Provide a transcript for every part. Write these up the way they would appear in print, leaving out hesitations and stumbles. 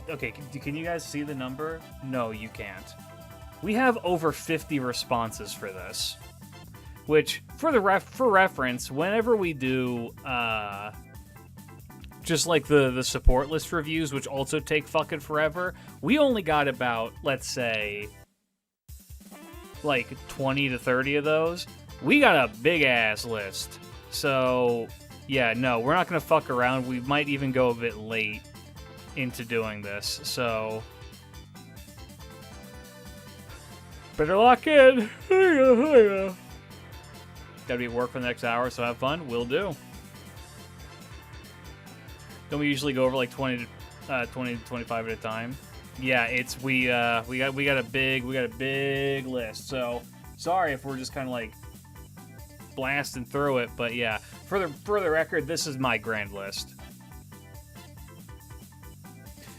Okay, can you guys see the number? No, you can't. We have over 50 responses for this. Which, for reference, whenever we do, just like the support list reviews, which also take fucking forever, we only got about, let's say, like 20 to 30 of those. We got a big-ass list. So, yeah, no, we're not going to fuck around. We might even go a bit late into doing this, so... Better lock in! Gotta be at work for the next hour, so have fun. Will do. Don't we usually go over like 20 to 25 at a time? Yeah, it's we got a big list. So sorry if we're just kind of like blasting through it, but yeah. For the record, this is my grand list.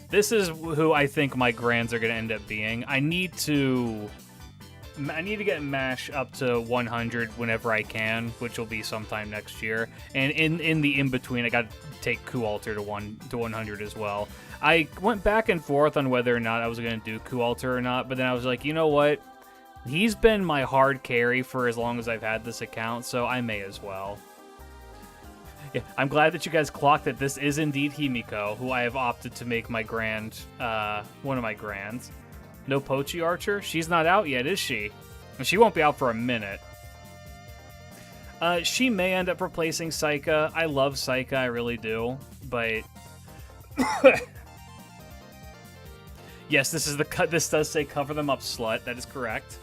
This is who I think my grands are gonna end up being. I need to get MASH up to 100 whenever I can, which will be sometime next year. And in the in-between, I got to take Kualter to 100 as well. I went back and forth on whether or not I was going to do Kualter or not, but then I was like, you know what? He's been my hard carry for as long as I've had this account, so I may as well. Yeah, I'm glad that you guys clocked that this is indeed Himiko, who I have opted to make my grand, one of my grands. No Pochi Archer? She's not out yet, is she? She won't be out for a minute. She may end up replacing Saika. I love Saika, I really do. But... yes, this is the cut. This does say cover them up, slut. That is correct.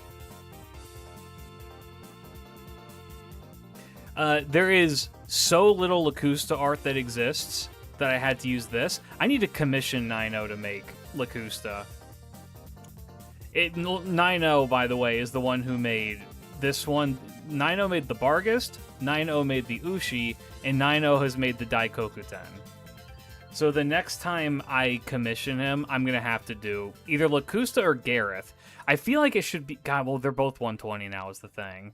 There is so little Lacusta art that exists that I had to use this. I need to commission Nino to make Lacusta. Nino, by the way, is the one who made this one. Nino made the Barghest, Nino made the Ushi, and Nino has made the Daikokuten. So the next time I commission him, I'm going to have to do either Lacusta or Gareth. I feel like it should be... God, well, they're both 120 now is the thing.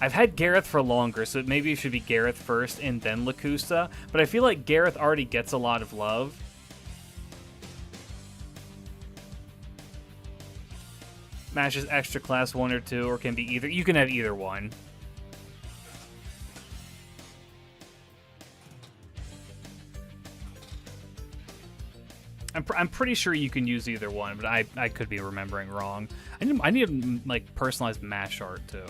I've had Gareth for longer, so maybe it should be Gareth first and then Lacusta. But I feel like Gareth already gets a lot of love. Matches extra class 1 or 2, or can be either. You can have either one. I'm pretty sure you can use either one, but I could be remembering wrong. I need like personalized mash art too.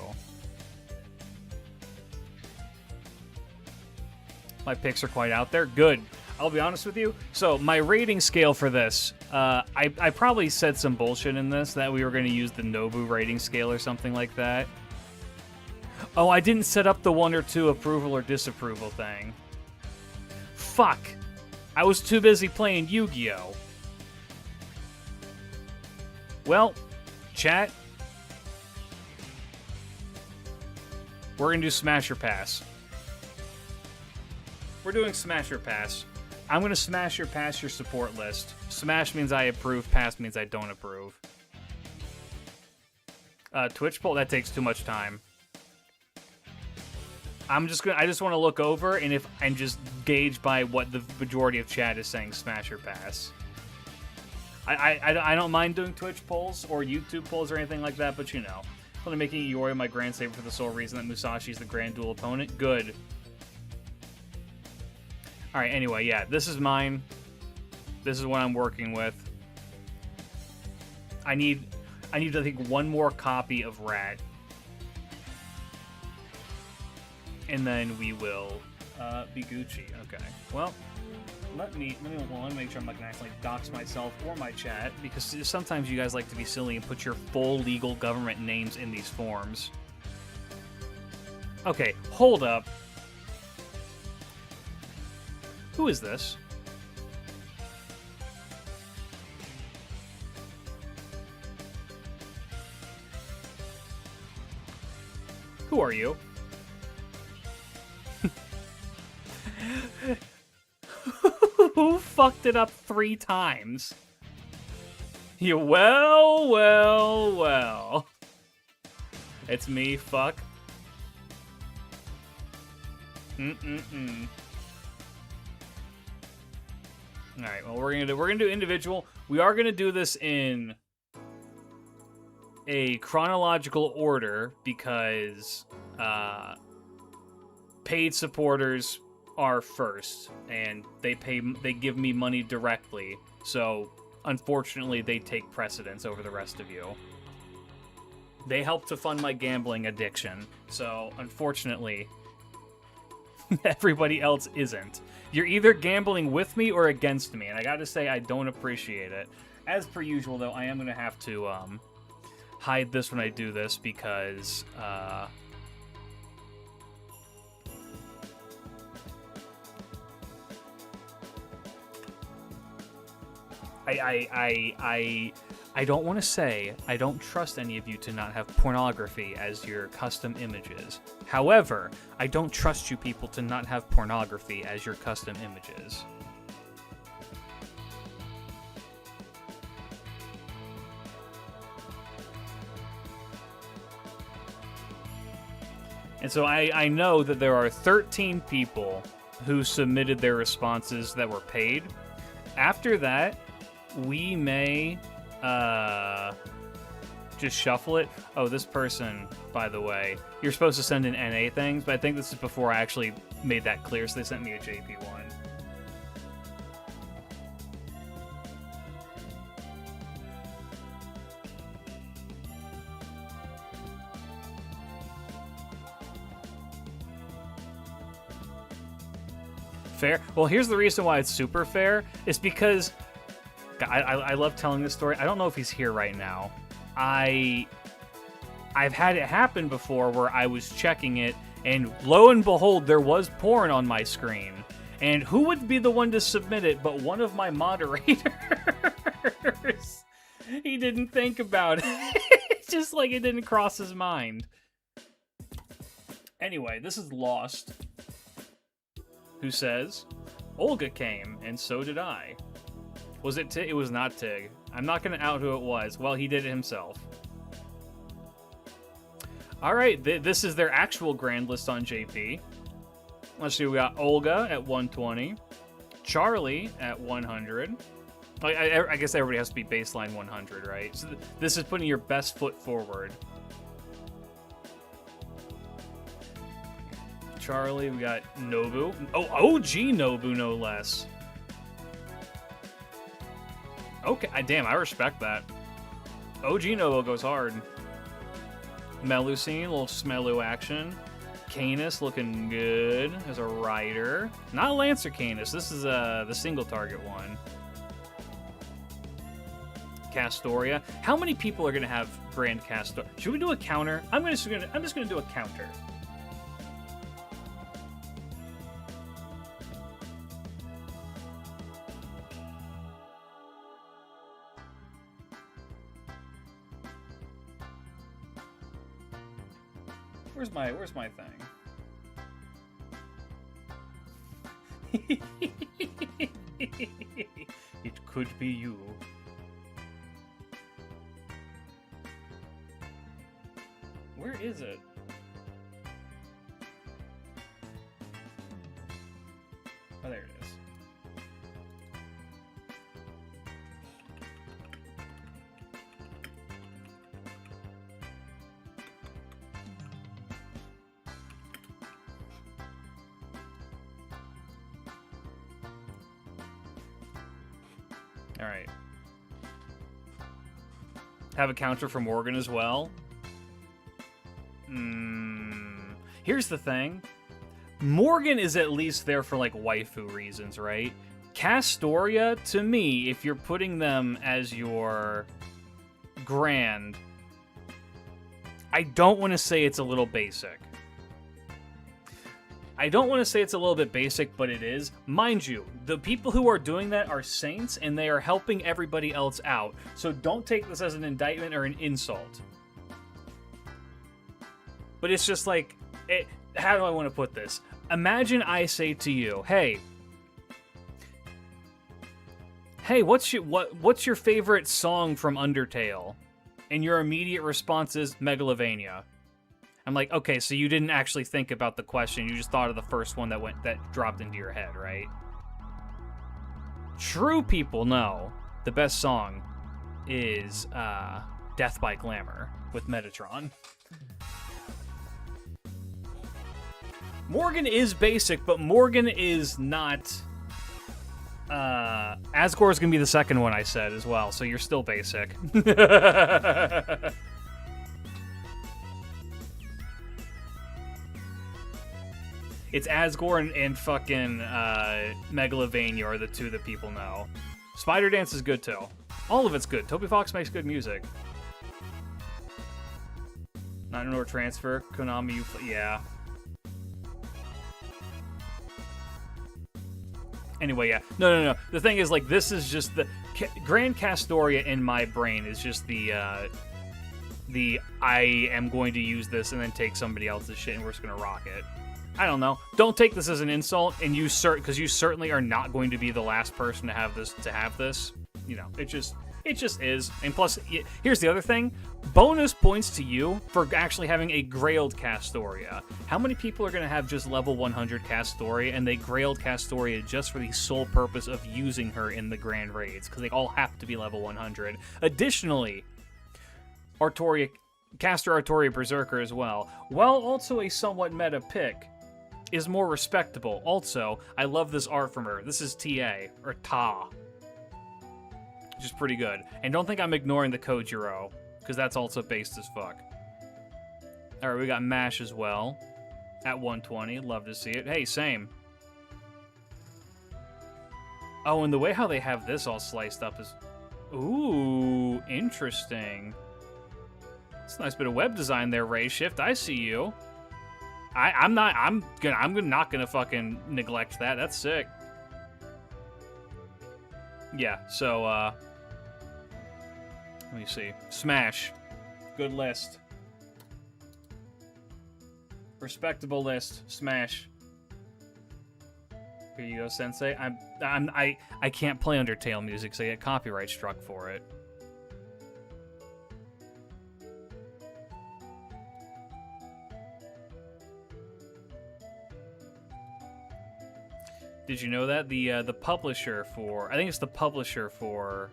My picks are quite out there. Good. I'll be honest with you. So my rating scale for this, I probably said some bullshit in this, that we were going to use the Nobu rating scale or something like that. Oh, I didn't set up the 1 or 2 approval or disapproval thing. Fuck. I was too busy playing Yu-Gi-Oh! Well, chat. We're going to do Smash or Pass. We're doing Smash or Pass. I'm going to smash or pass your support list. Smash means I approve, pass means I don't approve. Twitch poll, that takes too much time. I just want to look over and just gauge by what the majority of chat is saying, smash or pass. I don't mind doing Twitch polls or YouTube polls or anything like that, but you know. I'm only making Iori my grand saver for the sole reason that Musashi is the grand duel opponent. Good. Alright, anyway, yeah, this is mine. This is what I'm working with. I need, I think, one more copy of Rat. And then we will be Gucci. Okay, well, let me make sure I'm not going to accidentally dox myself or my chat, because sometimes you guys like to be silly and put your full legal government names in these forms. Okay, hold up. Who is this? Who are you? Who fucked it up 3 times? You well. It's me, fuck. All right. Well, we're gonna do individual. We are gonna do this in a chronological order because paid supporters are first, and they give me money directly. So unfortunately, they take precedence over the rest of you. They help to fund my gambling addiction. So unfortunately, everybody else isn't. You're either gambling with me or against me, and I gotta say, I don't appreciate it. As per usual, though, I am gonna have to hide this when I do this because I don't want to say I don't trust any of you to not have pornography as your custom images. However, I don't trust you people to not have pornography as your custom images. And so I know that there are 13 people who submitted their responses that were paid. After that, we may just shuffle it. Oh, this person, by the way, you're supposed to send in NA things, but I think this is before I actually made that clear, so they sent me a JP one. Fair? Well, here's the reason why it's super fair. It's because I love telling this story. I don't know if he's here right now. I've had it happen before where I was checking it, and lo and behold, there was porn on my screen. And who would be the one to submit it but one of my moderators? He didn't think about it. It's just like it didn't cross his mind. Anyway, this is Lost, who says, Olga came, and so did I. Was it Tig? It was not Tig. I'm not going to out who it was. Well, he did it himself. All right, this is their actual grand list on JP. Let's see, we got Olga at 120. Charlie at 100. I guess everybody has to be baseline 100, right? So this is putting your best foot forward. Charlie, we got Nobu. Oh, OG Nobu, no less. Okay, damn, I respect that. OG Nobu goes hard. Melusine, a little Smelu action. Canis looking good as a rider. Not Lancer Canis, this is the single target one. Castoria. How many people are gonna have Grand Castor? Should we do a counter? I'm just gonna do a counter. Where's my thing? It could be you. Where is it? Oh, there it is. All right. Have a counter for Morgan as well. Here's the thing. Morgan is at least there for, like, waifu reasons, right? Castoria, to me, if you're putting them as your grand, I don't want to say it's a little basic. I don't want to say it's a little bit basic, but it is. Mind you, the people who are doing that are saints, and they are helping everybody else out. So don't take this as an indictment or an insult. But it's just like, how do I want to put this? Imagine I say to you, hey, what's your favorite song from Undertale? And your immediate response is Megalovania. I'm like, okay, so you didn't actually think about the question. You just thought of the first one that dropped into your head, right? True people know the best song is Death by Glamour with Metatron. Morgan is basic, but Morgan is not... Asgore is going to be the second one I said as well, so you're still basic. It's Asgore and fucking Megalovania are the two that people know. Spider Dance is good too. All of it's good. Toby Fox makes good music. Not an order transfer. Konami, yeah. Anyway, yeah. No. The thing is, like, this is just the... Grand Castoria in my brain is just the I am going to use this and then take somebody else's shit and we're just going to rock it. I don't know. Don't take this as an insult, and because you certainly are not going to be the last person to have this. You know, it just is. And plus, here's the other thing. Bonus points to you for actually having a Grailed Castoria. How many people are going to have just level 100 Castoria, and they Grailed Castoria just for the sole purpose of using her in the Grand Raids? Because they all have to be level 100. Additionally, Caster Artoria Berserker as well, while also a somewhat meta pick, is more respectable. Also, I love this art from her. This is TA, or Ta, which is pretty good. And don't think I'm ignoring the Kojiro, because that's also based as fuck. Alright, we got MASH as well, at 120. Love to see it. Hey, same. Oh, and the way how they have this all sliced up is... Ooh, interesting. It's a nice bit of web design there, Ray Shift. I see you. I'm not gonna fucking neglect that. That's sick. Yeah, so let me see. Smash. Good list. Respectable list. Smash. Here you go, Sensei. I can't play Undertale music, so I get copyright struck for it. Did you know that the publisher for, I think it's the publisher for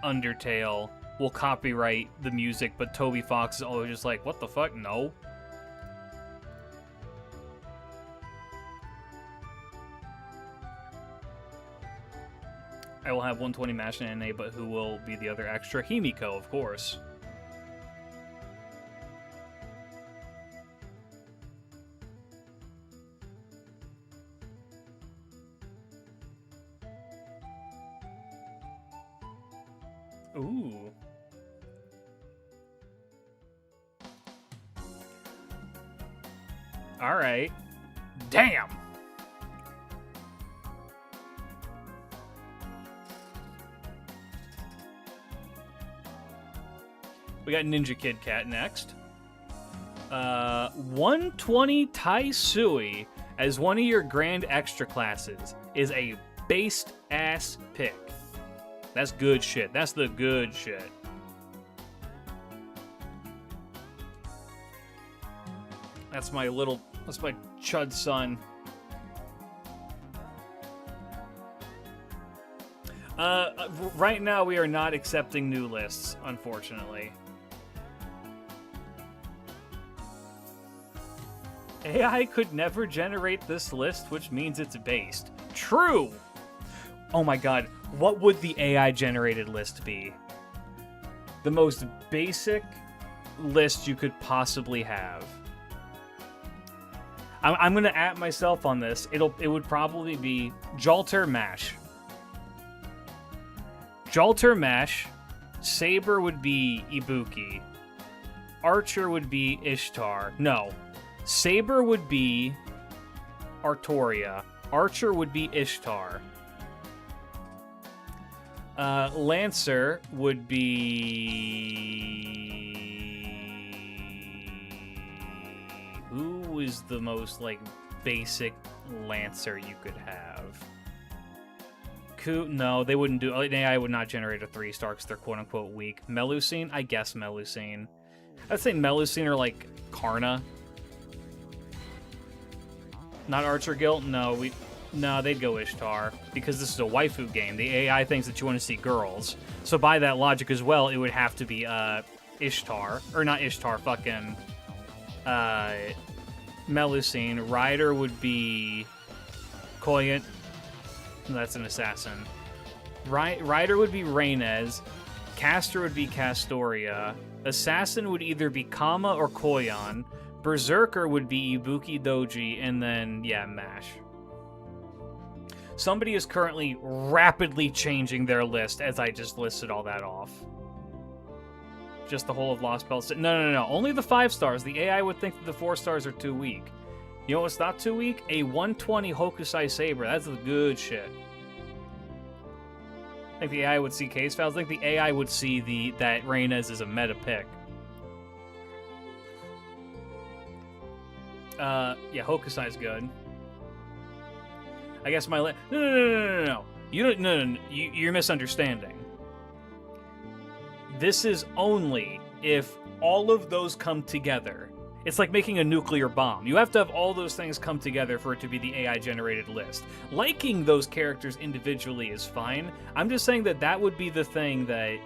Undertale will copyright the music, but Toby Fox is always just like, what the fuck? No. I will have 120 MASH and NA, but who will be the other extra? Himiko, of course. Ooh. All right. Damn. We got Ninja Kid Cat next. 120 Tai Sui as one of your grand extra classes is a based ass pick. That's good shit. That's the good shit. That's my chud son. Right now we are not accepting new lists, unfortunately. AI could never generate this list, which means it's based. True! Oh my god, what would the AI-generated list be? The most basic list you could possibly have. I'm gonna at myself on this. It would probably be Jalter Mash. Jalter Mash. Saber would be Ibuki. Archer would be Ishtar. No. Saber would be Artoria. Archer would be Ishtar. Lancer would be... Who is the most, like, basic Lancer you could have? No, they wouldn't do... AI would not generate a 3-star because they're quote-unquote weak. Melusine? I guess Melusine. I'd say Melusine or, like, Karna. Not Archer Guild? No, they'd go Ishtar, because this is a waifu game. The AI thinks that you want to see girls. So by that logic as well, it would have to be Ishtar. Or not Ishtar, fucking Melusine. Ryder would be Koyant. That's an assassin. Ryder would be Reynes. Caster would be Castoria. Assassin would either be Kama or Koyan. Berserker would be Ibuki Doji, and then, yeah, Mash. Somebody is currently rapidly changing their list as I just listed all that off. Just the whole of Lost Bells. No. Only the 5 stars. The AI would think that the 4 stars are too weak. You know what's not too weak? A 120 Hokusai Saber. That's the good shit. I think the AI would see case files. I think the AI would see that Reynes is a meta pick. Yeah, Hokusai's good. I guess my no. You don't. No. You're misunderstanding. This is only if all of those come together. It's like making a nuclear bomb. You have to have all those things come together for it to be the AI-generated list. Liking those characters individually is fine. I'm just saying that would be the thing that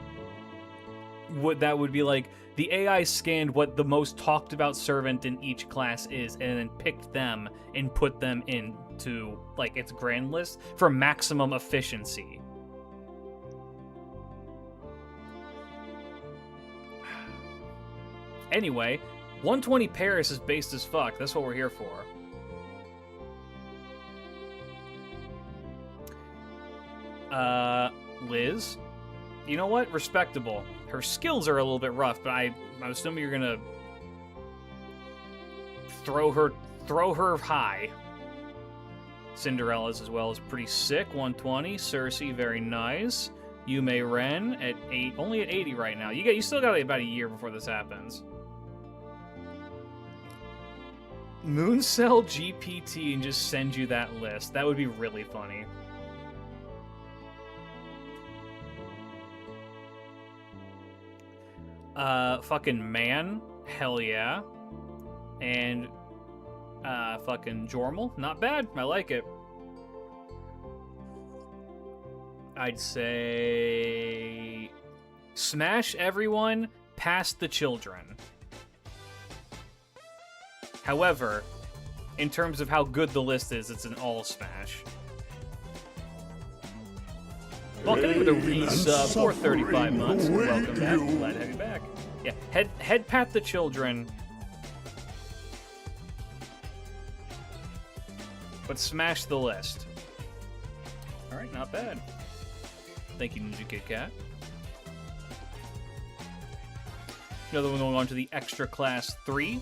would be like, the AI scanned what the most talked about servant in each class is, and then picked them and put them into, like, its grand list for maximum efficiency. Anyway, 120 Paris is based as fuck. That's what we're here for. Liz? You know what? Respectable. Her skills are a little bit rough, but I'm assuming you're gonna throw her high. Cinderella's as well is pretty sick. 120. Cersei, very nice. Yume Ren at only at 80 right now. You still got about a year before this happens. Mooncell GPT and just send you that list. That would be really funny. Fucking Man, hell yeah. And fucking Jormal, not bad. I like it. I'd say smash everyone past the children. However, in terms of how good the list is, it's an all smash. Welcome to Resub for 35 months. Welcome back. Glad to have you back. Yeah, head pat the children. But smash the list. Alright, not bad. Thank you, Ninja Kit Kat. Another one going on to the Extra Class 3.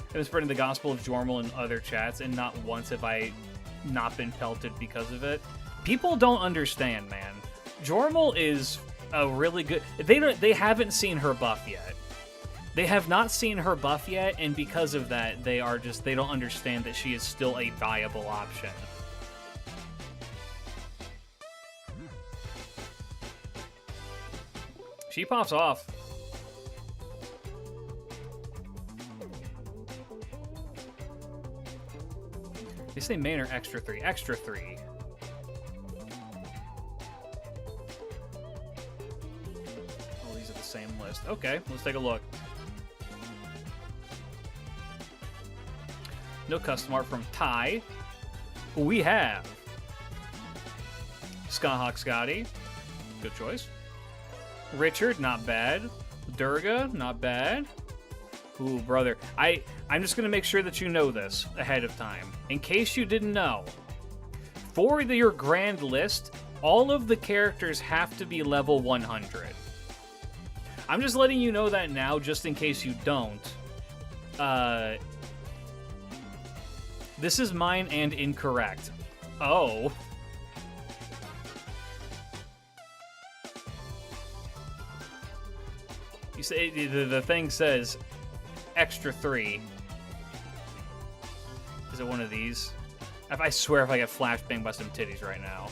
I've been spreading the gospel of Jormal in other chats, and not once have I not been pelted because of it. People don't understand, man. Jormal is a really good... They haven't seen her buff yet. They have not seen her buff yet, and because of that, they don't understand that she is still a viable option. She pops off. They say main or extra 3? Extra 3. Oh, these are the same list. Okay, let's take a look. No custom art from Ty. We have Skahawk Scotty. Good choice. Richard, not bad. Durga, not bad. Ooh, brother. I'm just going to make sure that you know this ahead of time. In case you didn't know, for your grand list, all of the characters have to be level 100. I'm just letting you know that now, just in case you don't. This is mine and incorrect. Oh. You say the thing says extra 3. Is it one of these? I swear if I get flashbanged by some titties right now.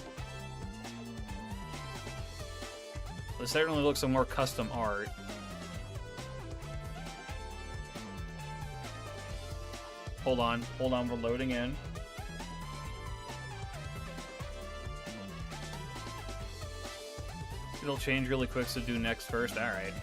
This certainly looks like more custom art. Hold on, we're loading in. It'll change really quick, so do next first. Alright.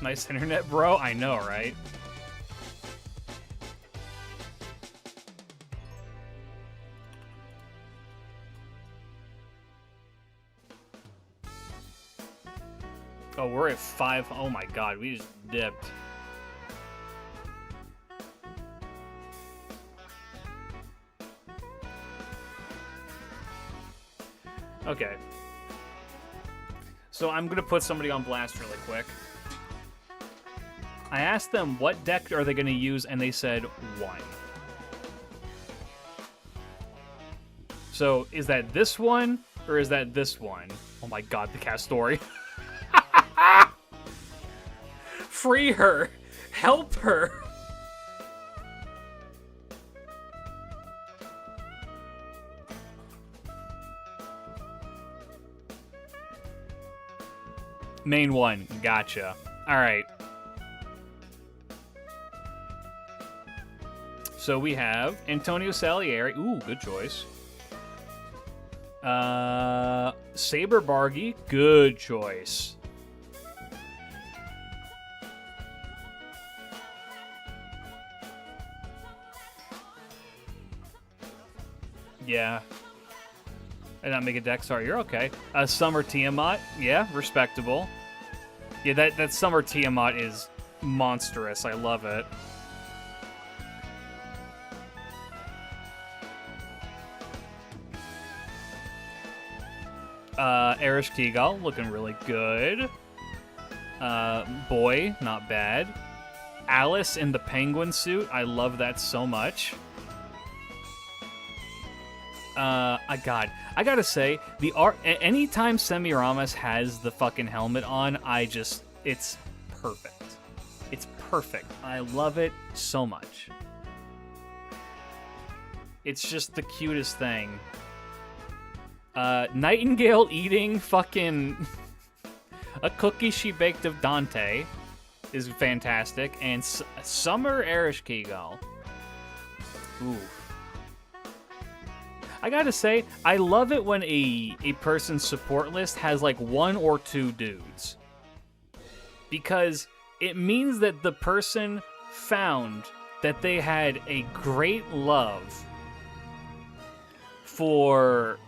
Nice internet, bro. I know, right? Oh, we're at 5. Oh my god, we just dipped. Okay. So I'm gonna put somebody on blast really quick. I asked them what deck are they gonna use, and they said 1. So is that this one, or is that this one? Oh my god, the cat story. Free her! Help her! Main one, gotcha. Alright. So we have Antonio Salieri. Ooh, good choice. Saber Bargy, good choice. Yeah. I did not make a deck, sorry, you're okay. Summer Tiamat, yeah, respectable. Yeah, that Summer Tiamat is monstrous, I love it. Erish Kigal, looking really good. Boy, not bad. Alice in the penguin suit, I love that so much. God, I gotta say, the art, anytime Semiramis has the fucking helmet on, it's perfect. It's perfect. I love it so much. It's just the cutest thing. Nightingale eating fucking a cookie she baked of Dante is fantastic, and Summer Erish Kigal. Ooh. I gotta say, I love it when a person's support list has like 1 or 2 dudes. Because it means that the person found that they had a great love for...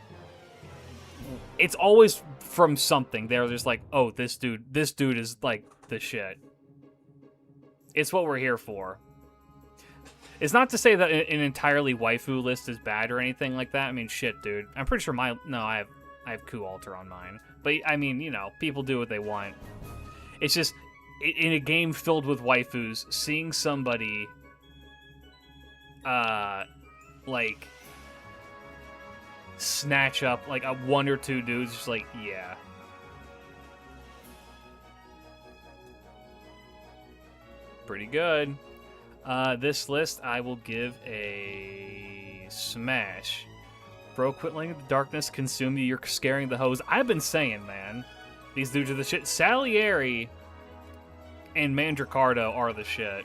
It's always from something. They're just like, oh, this dude is like the shit. It's what we're here for. It's not to say that an entirely waifu list is bad or anything like that. I mean, shit, dude. I'm pretty sure I have Ku Alter on mine. But, I mean, you know, people do what they want. It's just, in a game filled with waifus, seeing somebody, like, snatch up, like, 1 or 2 dudes, just like, yeah. Pretty good. This list I will give a smash. Bro, quit letting the darkness consume you. You're scaring the hoes. I've been saying, man. These dudes are the shit. Salieri and Mandricardo are the shit.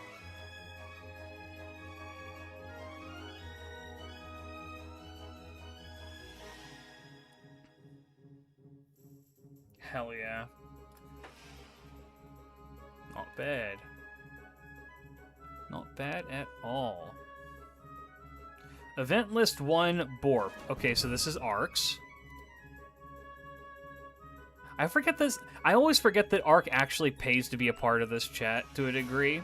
Hell yeah. Not bad. Not bad at all. Event list 1, Borp. Okay, so this is Arcs. I forget this. I always forget that Arc actually pays to be a part of this chat to a degree,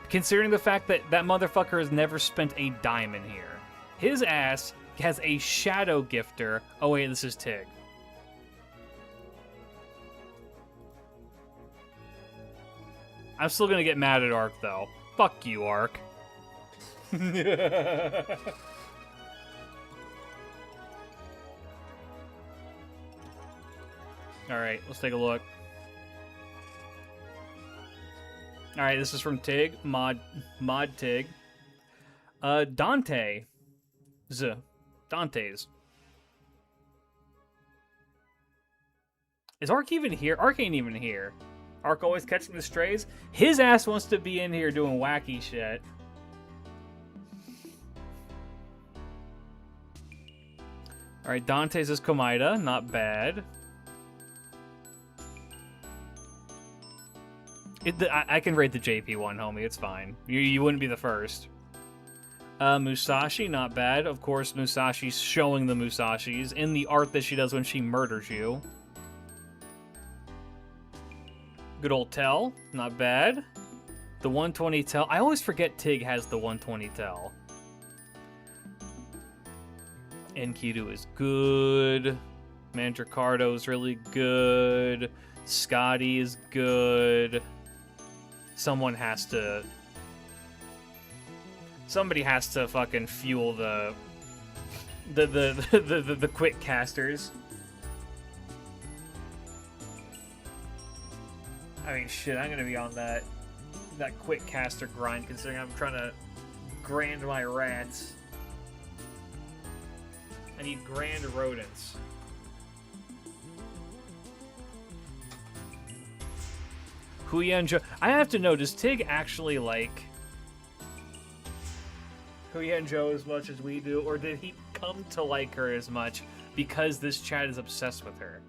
considering the fact that that motherfucker has never spent a dime in here. His ass has a shadow gifter. Oh wait, this is Tig. I'm still gonna get mad at Arc though. Fuck you, Arc. Alright, let's take a look. Alright, this is from Tig. Mod Tig. Dante. Dante's. Is Ark even here? Ark ain't even here. Ark always catching the strays? His ass wants to be in here doing wacky shit. Alright, Dante's is Komaida. Not bad. I can rate the JP one, homie. It's fine. You wouldn't be the first. Musashi, not bad. Of course, Musashi's showing the Musashis in the art that she does when she murders you. Good old Tell, not bad. The 120 Tell. I always forget Tig has the 120 Tell. Enkidu is good. Mandricardo's really good. Scotty is good. Somebody has to fucking fuel the quick casters. I mean, shit, I'm gonna be on that quick caster grind considering I'm trying to grand my rats. I need grand rodents. Huyan Zhou. I have to know, does Tig actually like Huyan Zhou as much as we do, or did he come to like her as much because this chat is obsessed with her?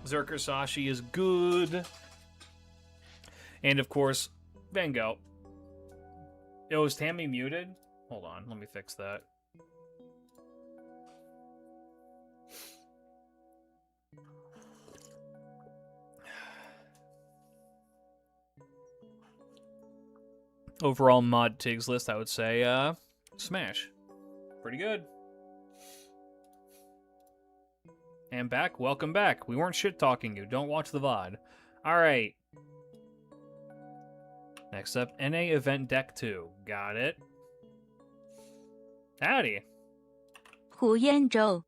Zerker Sashi is good. And of course, Van Gogh. Yo, is Tammy muted? Hold on, let me fix that. Overall mod Tig's list, I would say, smash. Pretty good. And back, welcome back. We weren't shit-talking you. Don't watch the VOD. Alright. Next up, NA Event Deck 2. Got it. Howdy. Huyan Zhou.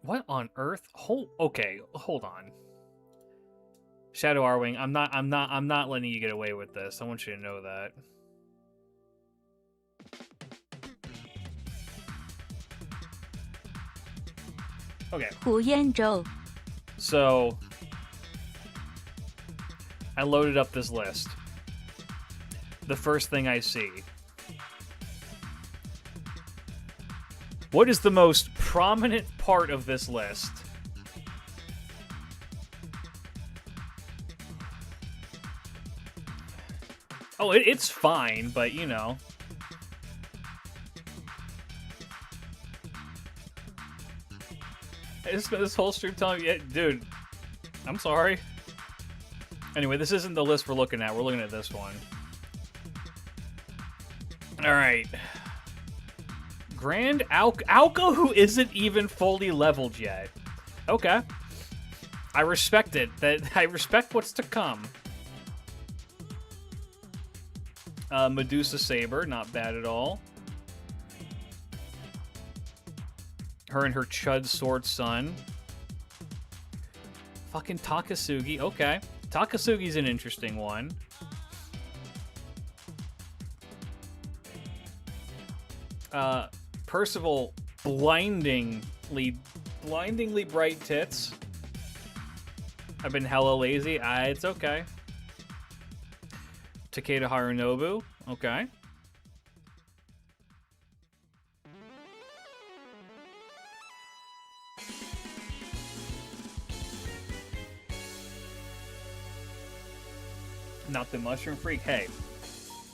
What on earth? Okay, hold on. Shadow Arwing, I'm not letting you get away with this. I want you to know that. Okay. Huyan Zhou. So I loaded up this list. The first thing I see. What is the most prominent part of this list? Oh, it's fine, but you know. This whole stream telling me, dude, I'm sorry. Anyway, this isn't the list we're looking at. We're looking at this one. Alright. Grand Alka, who isn't even fully leveled yet. Okay. I respect it. I respect what's to come. Medusa Saber, not bad at all. Her and her Chud Sword Son. Fucking Takasugi, okay. Takasugi's an interesting one. Percival, blindingly bright tits. I've been hella lazy. It's okay. Takeda Harunobu, okay. Not the Mushroom Freak? Hey,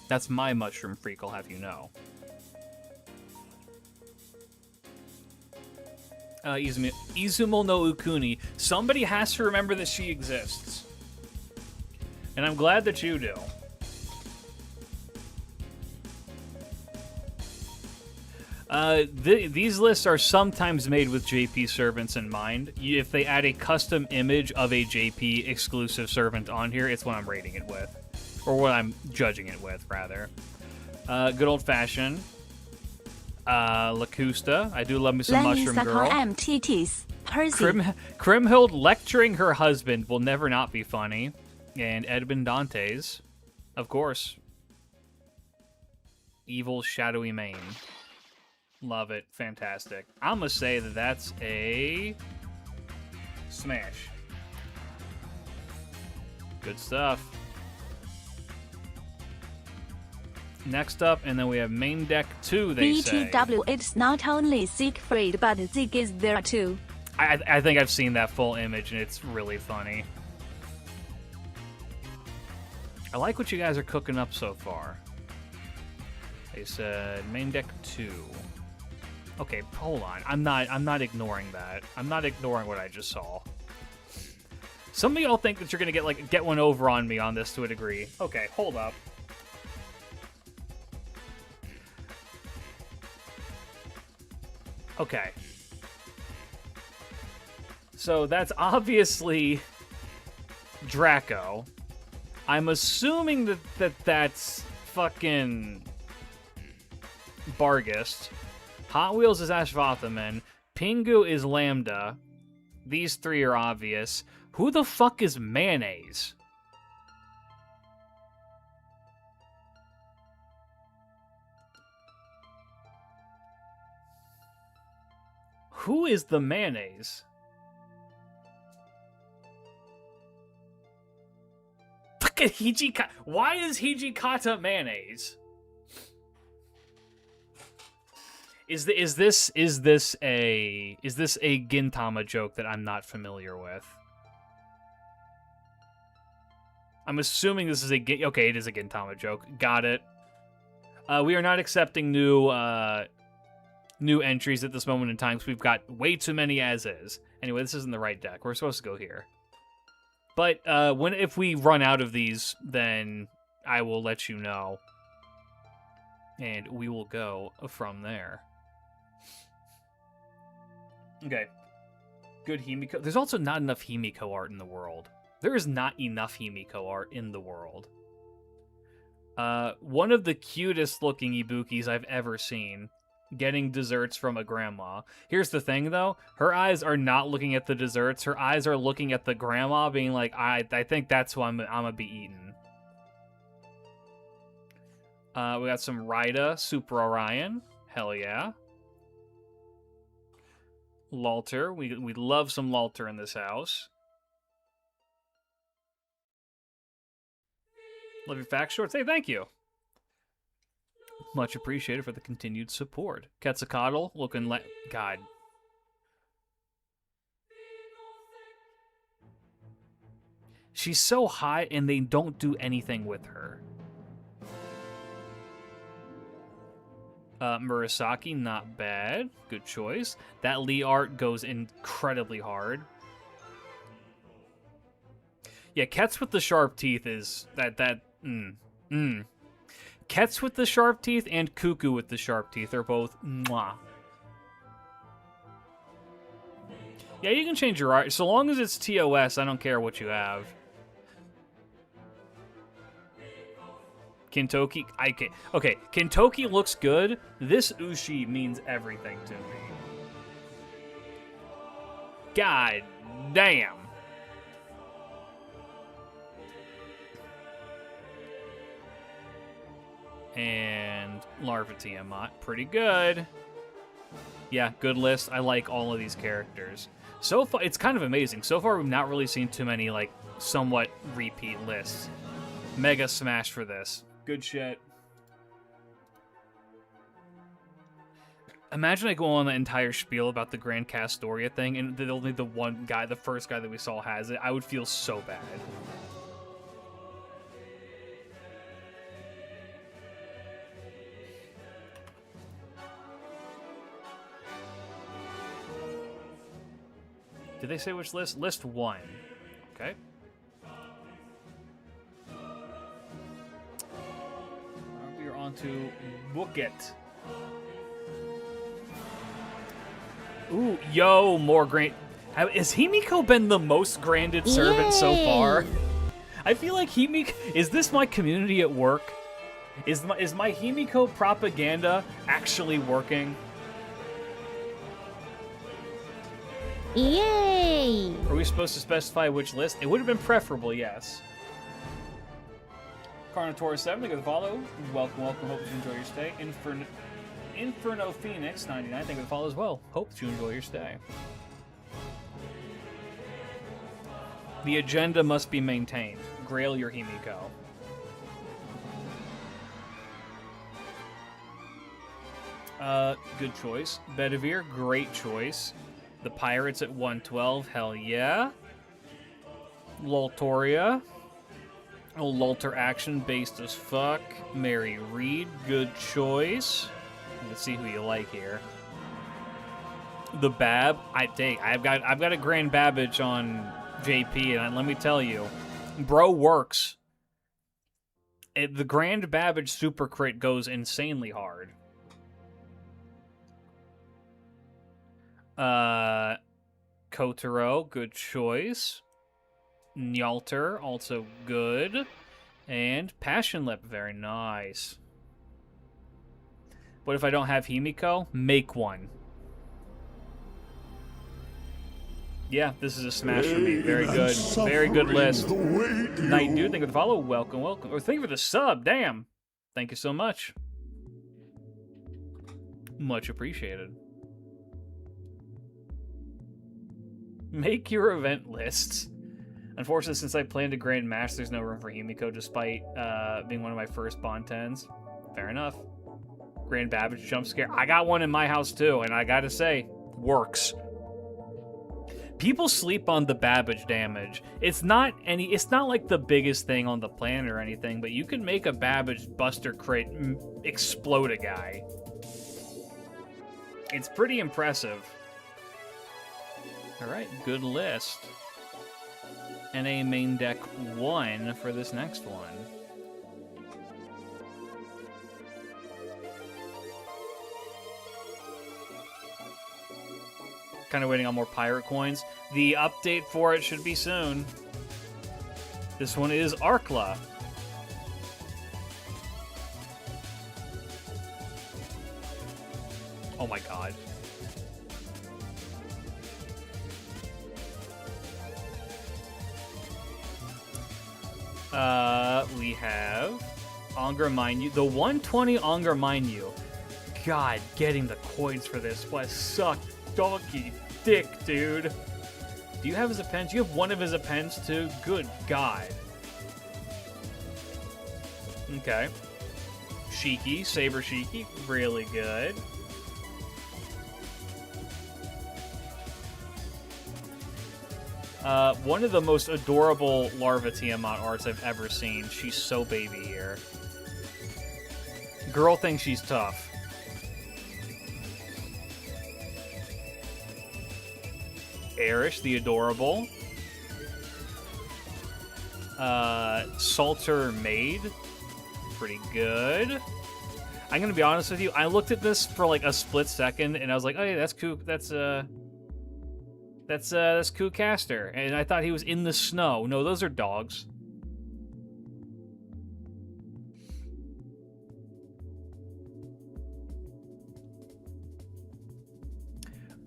that's my Mushroom Freak, I'll have you know. Izumo no Ukuni. Somebody has to remember that she exists. And I'm glad that you do. These lists are sometimes made with JP servants in mind. If they add a custom image of a JP exclusive servant on here, it's what I'm rating it with. Or what I'm judging it with, rather. Good old-fashioned. Lacusta. I do love me some Mushroom Girl. Krimhild lecturing her husband will never not be funny. And Edmund Dantes, of course. Evil shadowy mane. Love it. Fantastic. I'm going to say that that's a smash. Good stuff. Next up, and then we have main deck 2, they say. BTW, it's not only Siegfried, but Zig is there too. I think I've seen that full image, and it's really funny. I like what you guys are cooking up so far. They said main deck 2. Okay, hold on. I'm not ignoring that. I'm not ignoring what I just saw. Some of y'all think that you're gonna get one over on me on this to a degree. Okay, hold up. Okay. So that's obviously Draco. I'm assuming that's fucking Barghest. Hot Wheels is Ashvathaman. Pingu is Lambda. These 3 are obvious. Who the fuck is Mayonnaise? Who is the Mayonnaise? Look at Hijikata. Why is Hijikata Mayonnaise? Is this a Gintama joke that I'm not familiar with? I'm assuming this is okay, it is a Gintama joke. Got it. We are not accepting new entries at this moment in time because we've got way too many as is. Anyway, this isn't the right deck. We're supposed to go here. But if we run out of these, then I will let you know. And we will go from there. Okay. Good Himiko. There's also not enough Himiko art in the world. There is not enough Himiko art in the world. One of the cutest looking Ibukis I've ever seen. Getting desserts from a grandma. Here's the thing, though. Her eyes are not looking at the desserts. Her eyes are looking at the grandma, being like, I think that's who I'm gonna be eating. We got some Rida, Super Orion. Hell yeah. Lalter. We love some Lalter in this house. Love your fact shorts. Hey, thank you. Much appreciated for the continued support. Quetzalcoatl looking like... God. She's so high and they don't do anything with her. Murasaki, not bad. Good choice. That Lee art goes incredibly hard. Yeah, Ketz with the sharp teeth is... Ketz with the sharp teeth and Cuckoo with the sharp teeth are both mwah. Yeah, you can change your art. So long as it's TOS, I don't care what you have. Kintoki, okay, Kintoki looks good. This Ushi means everything to me. God damn. And Larva Tiamat, pretty good. Yeah, good list. I like all of these characters. So far, it's kind of amazing. So far, we've not really seen too many, like, somewhat repeat lists. Mega smash for this. Good shit. Imagine I go on the entire spiel about the Grand Castoria thing, and only the one guy, the first guy that we saw has it. I would feel so bad. Did they say which list? List 1. Okay. We're on to Book It. Ooh, yo, more grand. Has Himiko been the most granded servant so far? I feel like Himiko... Is this my community at work? Is my Himiko propaganda actually working? Yay! Are we supposed to specify which list? It would have been preferable, yes. Carnotaur 7, thank you for the follow. Welcome, welcome. Hope you enjoy your stay. Inferno Phoenix 99, thank you for the follow as well. Hope you enjoy your stay. The agenda must be maintained. Grail your Himiko. Good choice. Bedivere, great choice. The Pirates at 112, hell yeah. Loltoria. Oh, Lolter action based as fuck. Mary Reed, good choice. Let's see who you like here. The Bab, I've got a Grand Babbage on JP, and let me tell you, bro works. The Grand Babbage Super Crit goes insanely hard. Kotaro, good choice. Nyalter, also good. And Passion Lip, very nice. What if I don't have Himiko? Make one. Yeah, this is a smash for me. Very good. Very good list. Night Dude, thank you for the follow. Welcome, welcome. Or thank you for the sub. Damn. Thank you so much. Much appreciated. Make your event lists. Unfortunately, since I planned a Grand Mash, there's no room for Himiko, despite being one of my first Bond 10s. Fair enough. Grand Babbage Jump Scare. I got one in my house, too, and I gotta say, works. People sleep on the Babbage damage. It's not like the biggest thing on the planet or anything, but you can make a Babbage Buster Crit explode a guy. It's pretty impressive. Alright, good list. NA main deck 1 for this next one. Kind of waiting on more pirate coins. The update for it should be soon. This one is Arkla. Oh my god. We have Ongar Minyu. The 120 Ongar Minyu. God, getting the coins for this was suck donkey dick, dude. Do you have his appends? You have one of his appends too? Good God. Okay. Shiki, Saber Shiki, really good. One of the most adorable Larva Tiamat arts I've ever seen. She's so baby here. Girl thinks she's tough. Erish, the adorable. Salter Maid. Pretty good. I'm gonna be honest with you. I looked at this for like a split second, and I was like, "Oh yeah, that's cool. That's Ku Caster," and I thought he was in the snow. No, those are dogs.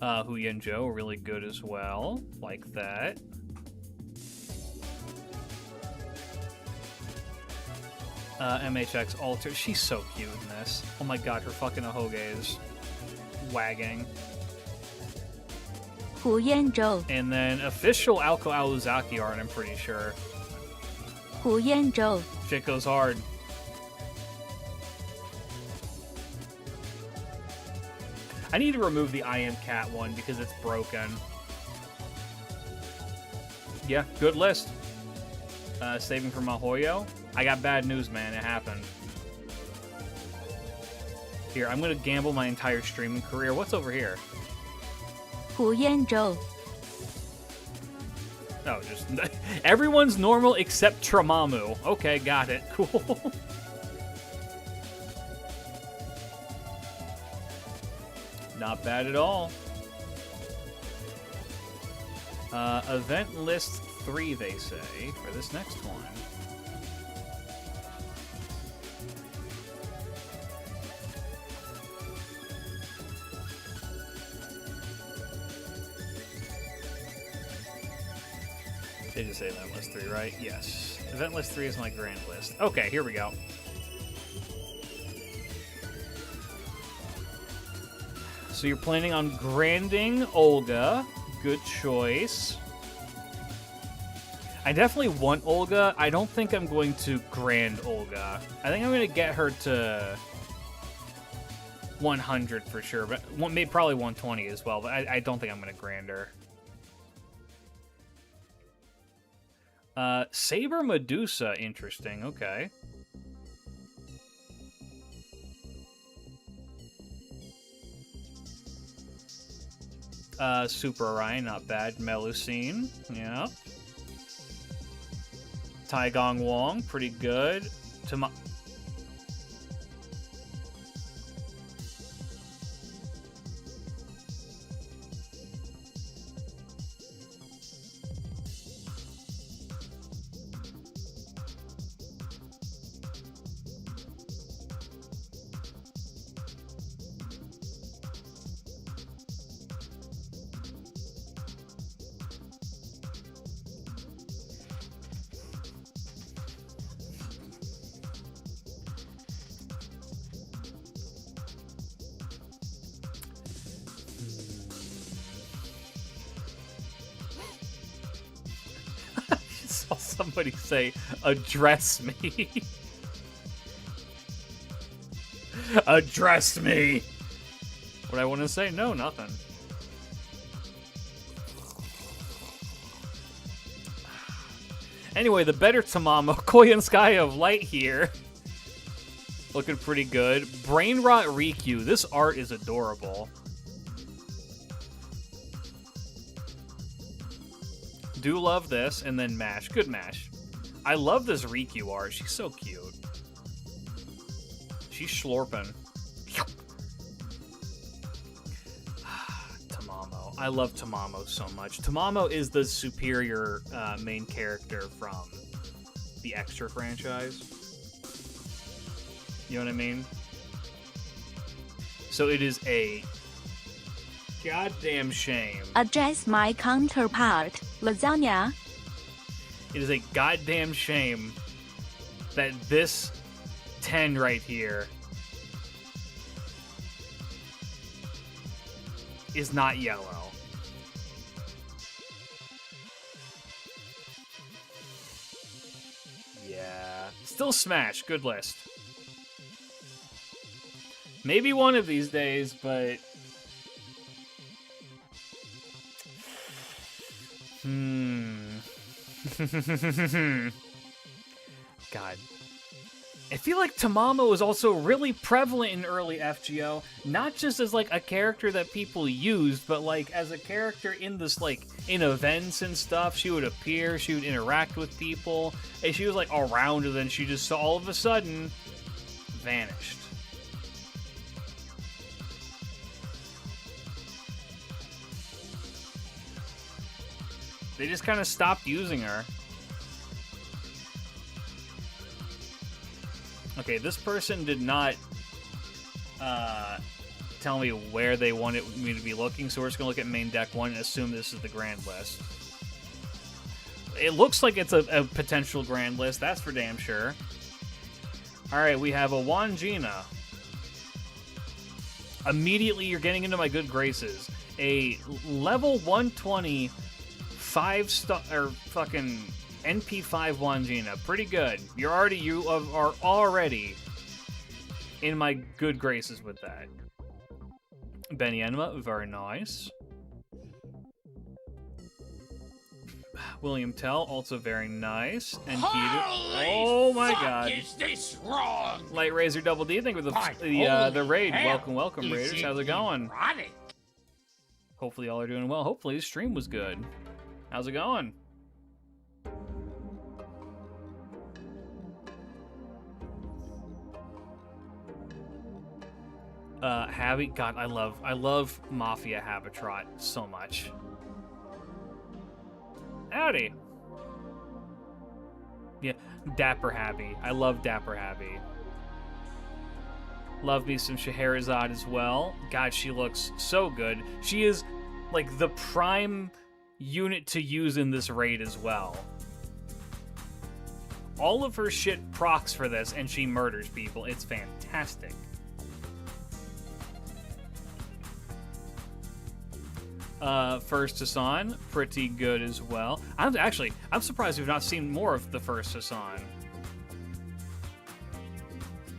Hu Yenjo, really good as well. Like that. MHX Alter. She's so cute in this. Oh my god, her fucking ahoge is wagging. Hu Yanzhou. And then official Alko Aozaki art, I'm pretty sure. Hu Yanzhou. Shit goes hard. I need to remove the I Am Cat one because it's broken. Yeah, good list. Saving for Mahoyo. I got bad news, man. It happened. Here, I'm going to gamble my entire streaming career. What's over here? Hu Yanzhou. Oh, just... everyone's normal except Tramamu. Okay, got it. Cool. Not bad at all. Event list 3, they say, for this next one. Did you say event list 3, right? Yes. Event list 3 is my grand list. Okay, here we go. So you're planning on granding Olga. Good choice. I definitely want Olga. I don't think I'm going to grand Olga. I think I'm going to get her to 100 for sure, but maybe probably 120 as well, but I don't think I'm going to grand her. Saber Medusa, interesting. Okay. Super Orion, not bad. Melusine, yeah. Taigong Wong, pretty good. Saw somebody say, address me. Address me. What I want to say? No, nothing. Anyway, the better Tamamo, Koyan Sky of Light here. Looking pretty good. Brain Rot Riku. This art is adorable. Do love this, and then Mash. Good Mash. I love this Riku art. She's so cute. She's slurping. Tamamo. I love Tamamo so much. Tamamo is the superior main character from the Extra franchise. You know what I mean? So it is a goddamn shame. Address my counterpart, lasagna. It is a goddamn shame that this 10 right here is not yellow. Yeah. Still Smash. Good list. Maybe one of these days, but... God. I feel like Tamamo is also really prevalent in early FGO, not just as like a character that people used, but like as a character in this like in events and stuff. She would appear, she would interact with people, and she was like around, and then she just all of a sudden vanished. They just kind of stopped using her. Okay, this person did not tell me where they wanted me to be looking, so we're just going to look at main deck 1 and assume this is the grand list. It looks like it's a potential grand list, that's for damn sure. Alright, we have a Wangina. Immediately, you're getting into my good graces. A level 120 5-star or fucking NP5 Wangina. Pretty good. You are already in my good graces with that. Benny Enma, very nice. William Tell, also very nice. And oh my god. Is this wrong? Light Razor Double D, thank you for the raid. Welcome, Raiders. How's it going? Erotic? Hopefully y'all are doing well. Hopefully the stream was good. How's it going? Habby, God, I love Mafia Habitrot so much. Howdy. Yeah, Dapper Habby. I love Dapper Habby. Love me some Scheherazade as well. God, she looks so good. She is like the prime unit to use in this raid as well. All of her shit procs for this, and she murders people. It's fantastic. First Hassan, pretty good as well. I'm surprised we've not seen more of the first Hassan.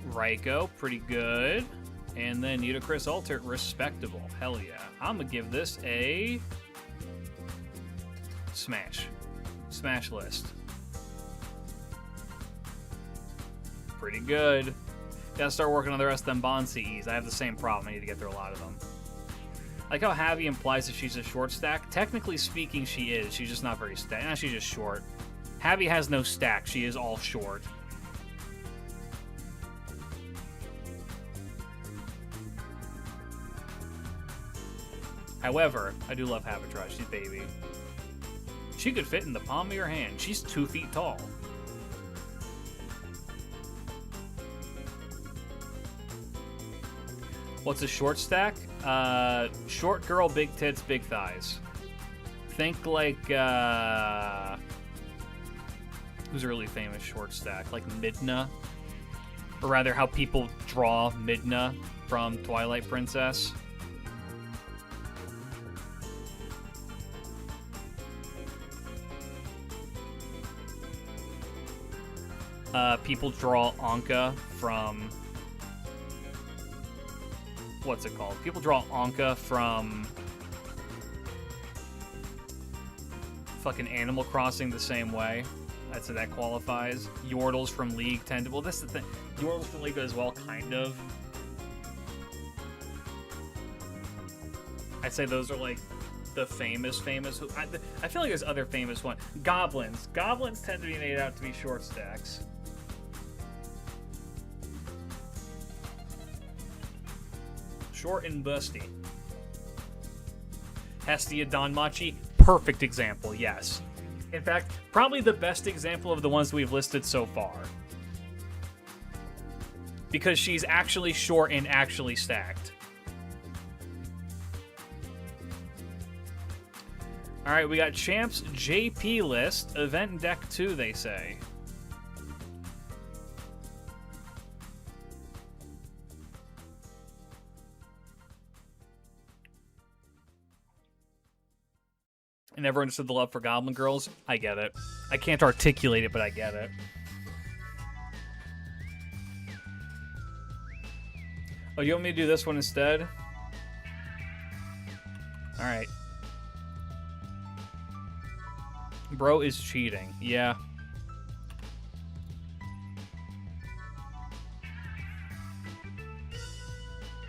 Raiko, pretty good. And then Nitocris Alter, respectable. Hell yeah. I'm gonna give this a smash. Smash list. Pretty good. Gotta start working on the rest of them Bond CEs. I have the same problem. I need to get through a lot of them. I like how Javi implies that she's a short stack. Technically speaking, she is. She's just not very stacked. Nah, she's just short. Javi has no stack. She is all short. However, I do love Habitrash. She's baby. She could fit in the palm of your hand. She's 2 feet tall. What's a short stack? Short girl, big tits, big thighs. Think like, who's a really famous short stack? Like Midna? Or rather, how people draw Midna from Twilight Princess. People draw Anka from... What's it called? People draw Anka from... fucking Animal Crossing the same way. I'd say that qualifies. Yordles from League tend to... Well, that's the thing. Yordles from League as well, kind of. I'd say those are, like, the famous... I feel like there's other famous ones. Goblins. Goblins tend to be made out to be short stacks. Short and busty. Hestia Danmachi, perfect example, yes. In fact, probably the best example of the ones we've listed so far. Because she's actually short and actually stacked. Alright, we got Champs JP list, event deck 2, they say. I never understood the love for Goblin Girls. I get it. I can't articulate it, but I get it. Oh, you want me to do this one instead? Alright. Bro is cheating. Yeah.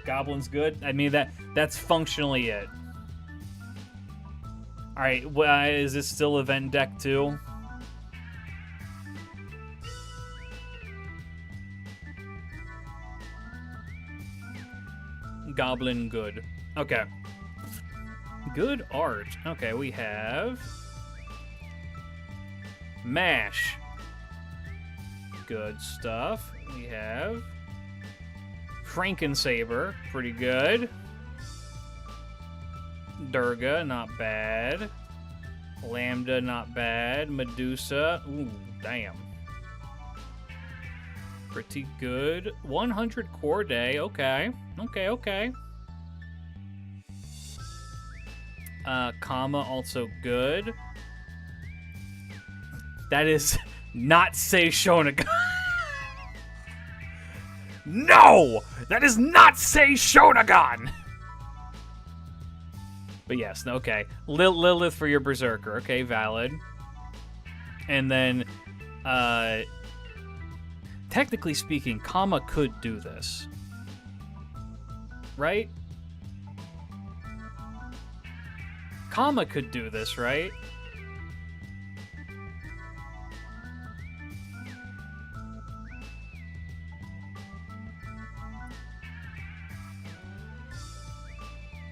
Goblin's good? I mean, that's functionally it. Alright, is this still event deck 2? Goblin good. Okay. Good art. Okay, we have... Mash. Good stuff. We have... Frankensaber. Pretty good. Durga, not bad. Lambda, not bad. Medusa, ooh, damn. Pretty good. 100 core day, okay. Okay. Kama, also good. That is not Sei Shonagon. No! That is not Sei Shonagon! But yes, okay. Lilith for your Berserker. Okay, valid. And then, technically speaking, Kama could do this. Right? Kama could do this, right?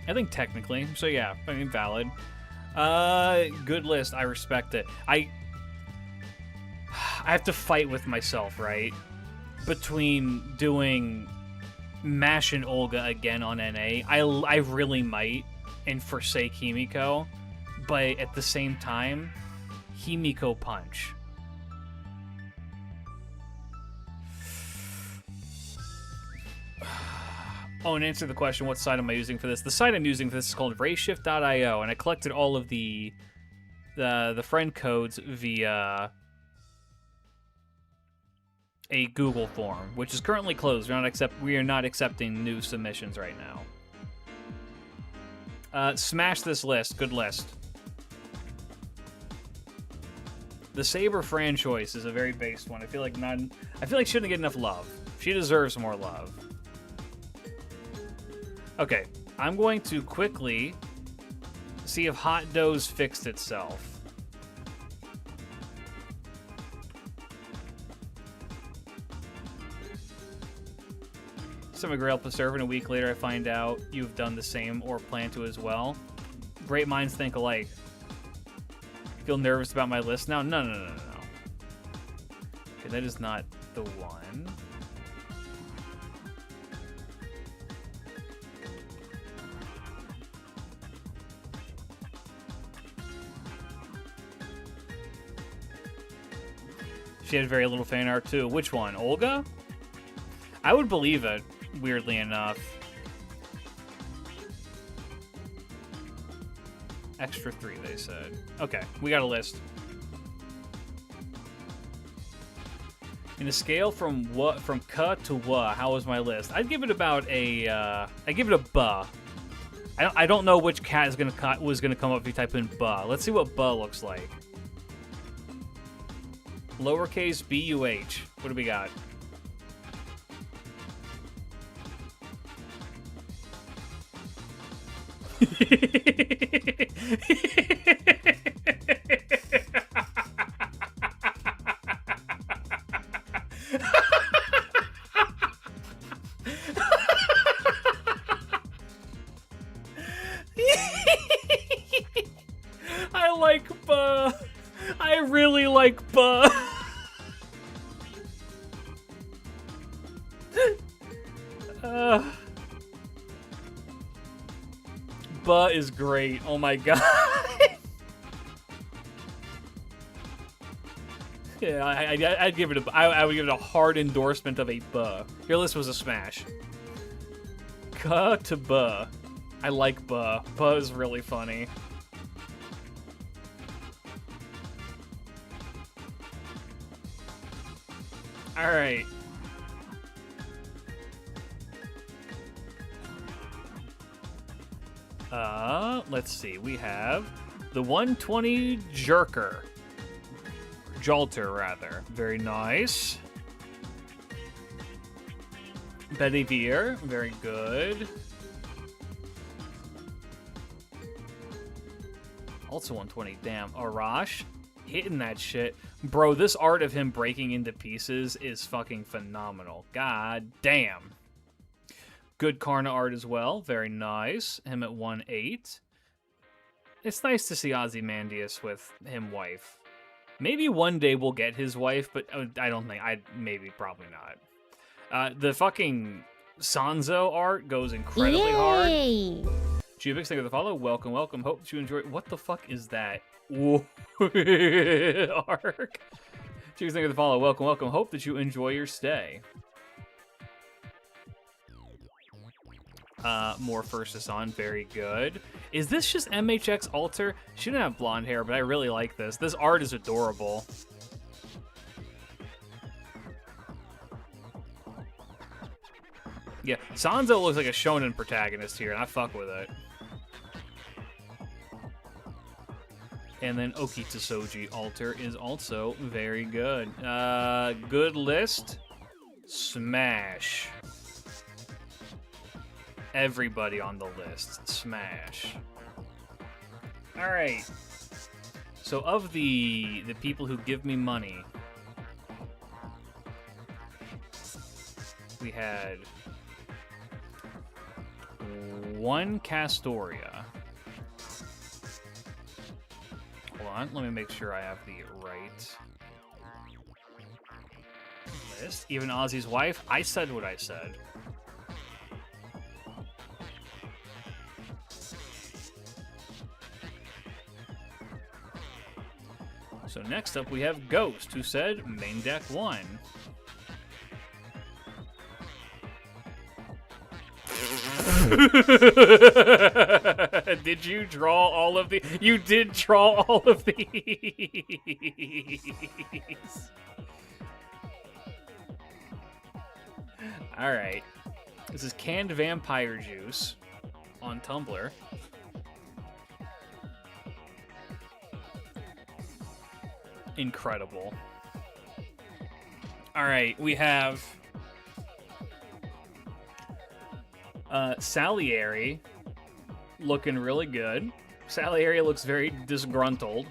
I think technically. So yeah, I mean, valid. Good list. I respect it. I have to fight with myself, right? Between doing Mash and Olga again on NA. I really might, and forsake Himiko. but at the same time, Himiko Punch. Oh, and answer the question, what site am I using for this? The site I'm using for this is called rayshift.io, and I collected all of the friend codes via a Google form, which is currently closed. We are not accepting new submissions right now. Smash this list. Good list. The Saber Fran choice is a very based one. I feel like she didn't get enough love. She deserves more love. Okay, I'm going to quickly see if Hot Dough's fixed itself. Some Grail Preserve, and a week later I find out you've done the same or plan to as well. Great minds think alike. Feel nervous about my list now? No. Okay, that is not the one. She had very little fan art too. Which one? Olga? I would believe it, weirdly enough. Extra 3, they said. Okay, we got a list. In a scale from ka to wa, how was my list? I'd give it about a I'd give it a ba. I don't know which cat was gonna come up if you type in ba. Let's see what ba looks like. Lowercase B-U-H. What do we got? I like ba. I really like ba. Ba is great. Oh my god. Yeah, I'd give it I would give it a hard endorsement of a ba. Your list was a smash. Ka to ba. I like ba. Ba is really funny. All right. Let's see. We have the 120 Jerker. Jolter, rather. Very nice. Betty Veer. Very good. Also 120. Damn. Arash. Hitting that shit. Bro, this art of him breaking into pieces is fucking phenomenal. God damn. Good Karna art as well. Very nice. Him at 1.8. It's nice to see Ozymandias with him wife. Maybe one day we'll get his wife, but I don't think. Probably not. The fucking Sanzo art goes incredibly hard. Jubix, thank you for the follow. Welcome, welcome. Hope that you enjoy. What the fuck is that? Whoa. Arc. Jubix, thank you for the follow. Welcome, welcome. Hope that you enjoy your stay. More Versus on, very good. Is this just MHX Alter? She didn't have blonde hair, but I really like this. This art is adorable. Yeah, Sanzo looks like a shonen protagonist here, and I fuck with it. And then Okita Soji Alter is also very good. Good list. Smash. Everybody on the list. Smash. Alright. So of the people who give me money, we had one Castoria. Hold on, let me make sure I have the right list. Even Ozzy's wife, I said what I said. So next up we have Ghost, who said main deck 1. Did you draw all of the... You did draw all of these. Alright. This is canned vampire juice on Tumblr. Incredible. Alright, we have... Salieri looking really good. Salieri looks very disgruntled.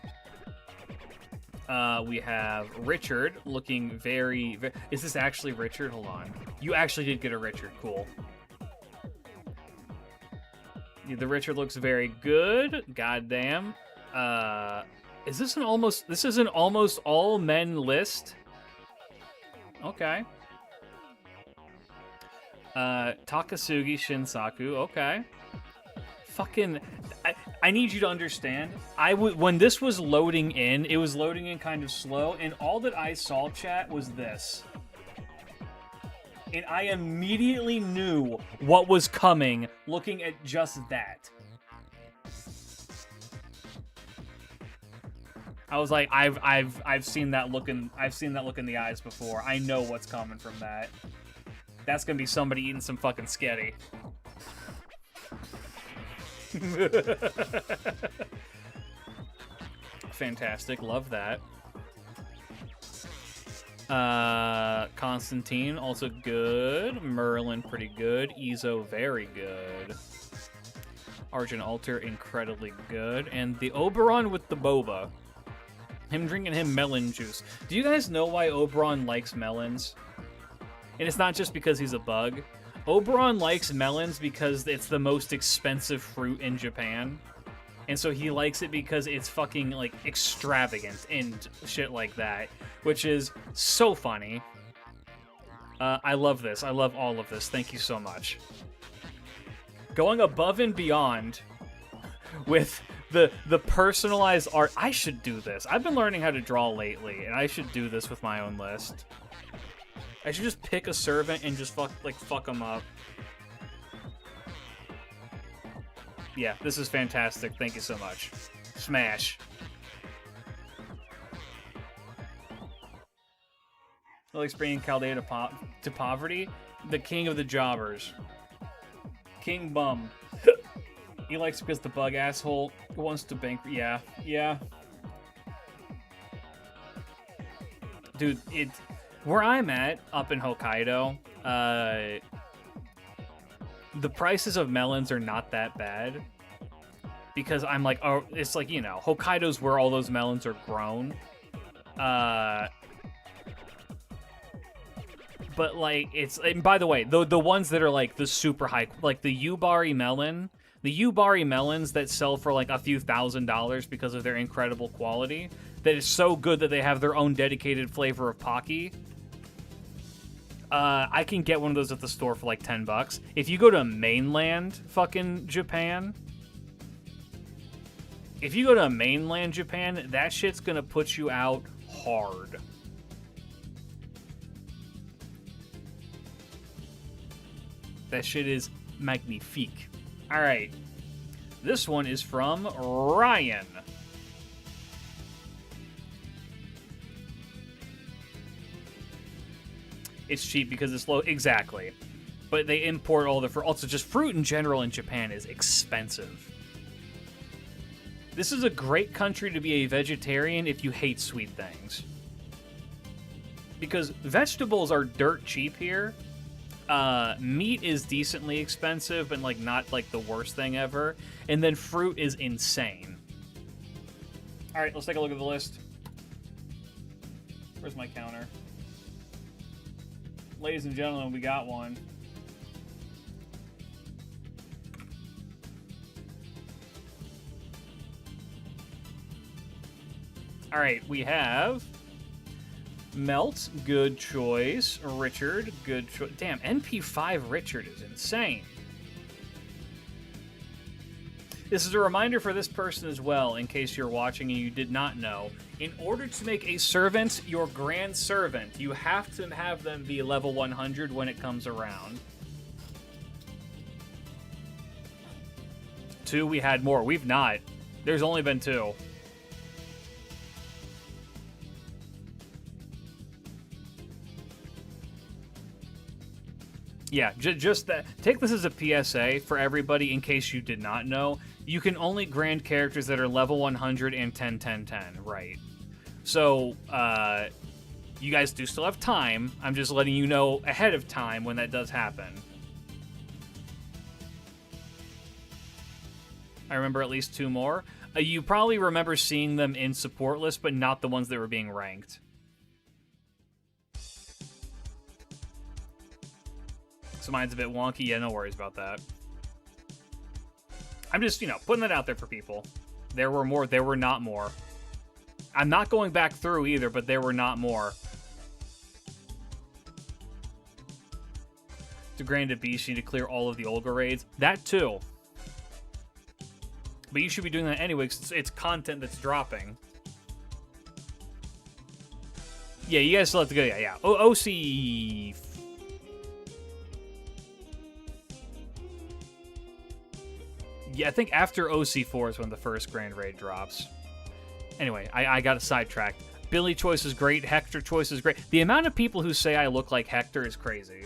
We have Richard looking very... Is this actually Richard? Hold on. You actually did get a Richard. Cool. Yeah, the Richard looks very good. Goddamn. Is this an almost... This is an almost all men list? Okay. Takasugi Shinsaku, okay. Fucking, I need you to understand, when this was loading in, it was loading in kind of slow, and all that I saw, chat, was this. And I immediately knew what was coming, looking at just that. I was like, I've seen that look in the eyes before. I know what's coming from that. That's gonna be somebody eating some fucking sketty. Fantastic, love that. Constantine, also good. Merlin, pretty good. Izo, very good. Argent Altar, incredibly good. And the Oberon with the boba. Him drinking him melon juice. Do you guys know why Oberon likes melons? And it's not just because he's a bug. Oberon likes melons because it's the most expensive fruit in Japan. And so he likes it because it's fucking, like, extravagant and shit like that. Which is so funny. I love this. I love all of this. Thank you so much. Going above and beyond with the personalized art. I should do this. I've been learning how to draw lately, and I should do this with my own list. I should just pick a servant and just fuck them up. Yeah, this is fantastic. Thank you so much. Smash. He likes bringing Chaldea to poverty. The king of the jobbers. King Bum. He likes because the bug asshole wants to bankrupt. Yeah, yeah. Dude, where I'm at, up in Hokkaido, the prices of melons are not that bad. Because I'm like, oh, it's like, you know, Hokkaido's where all those melons are grown. But, like, it's... And by the way, the ones that are, like, the super high... Like, the Yubari melon... The Yubari melons that sell for, like, a few $1,000s because of their incredible quality, that is so good that they have their own dedicated flavor of Pocky. I can get one of those at the store for, like, $10. If you go to mainland fucking Japan... If you go to mainland Japan, that shit's gonna put you out hard. That shit is magnifique. Alright. This one is from Ryan. It's cheap because it's low. Exactly. But they import all the... Also, just fruit in general in Japan is expensive. This is a great country to be a vegetarian if you hate sweet things. Because vegetables are dirt cheap here. Meat is decently expensive, but like not like the worst thing ever. And then fruit is insane. Alright, let's take a look at the list. Where's my counter? Ladies and gentlemen, we got one. Alright, we have Melt, good choice. Richard, good choice. Damn, NP5 Richard is insane. This is a reminder for this person as well, in case you're watching and you did not know. In order to make a servant your grand servant, you have to have them be level 100 when it comes around. 2, we had more. We've not. There's only been 2. Yeah, just that. Take this as a PSA for everybody in case you did not know. You can only grant characters that are level 100 and 10, 10, 10, right? So, you guys do still have time. I'm just letting you know ahead of time when that does happen. I remember at least 2 more. You probably remember seeing them in support list, but not the ones that were being ranked. So mine's a bit wonky. Yeah, no worries about that. I'm just, putting that out there for people. There were more. There were not more. I'm not going back through either, but there were not more. To grant a beast, you need to clear all of the Olga raids. That too. But you should be doing that anyway, because it's content that's dropping. Yeah, you guys still have to go. Yeah. OC... Yeah, I think after OC4 is when the first Grand Raid drops. Anyway, I got sidetracked. Billy choice is great. Hector choice is great. The amount of people who say I look like Hector is crazy.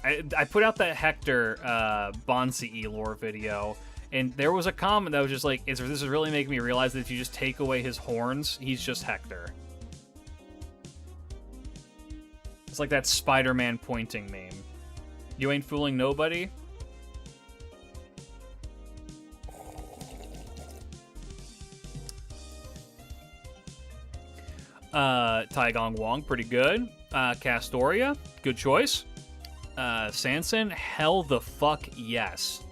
I put out that Hector Bonsi lore video, and there was a comment that was just like, this is really making me realize that if you just take away his horns, he's just Hector. It's like that Spider-Man pointing meme. You ain't fooling nobody? Taigong Wong, pretty good. Castoria, good choice. Sanson, hell the fuck yes.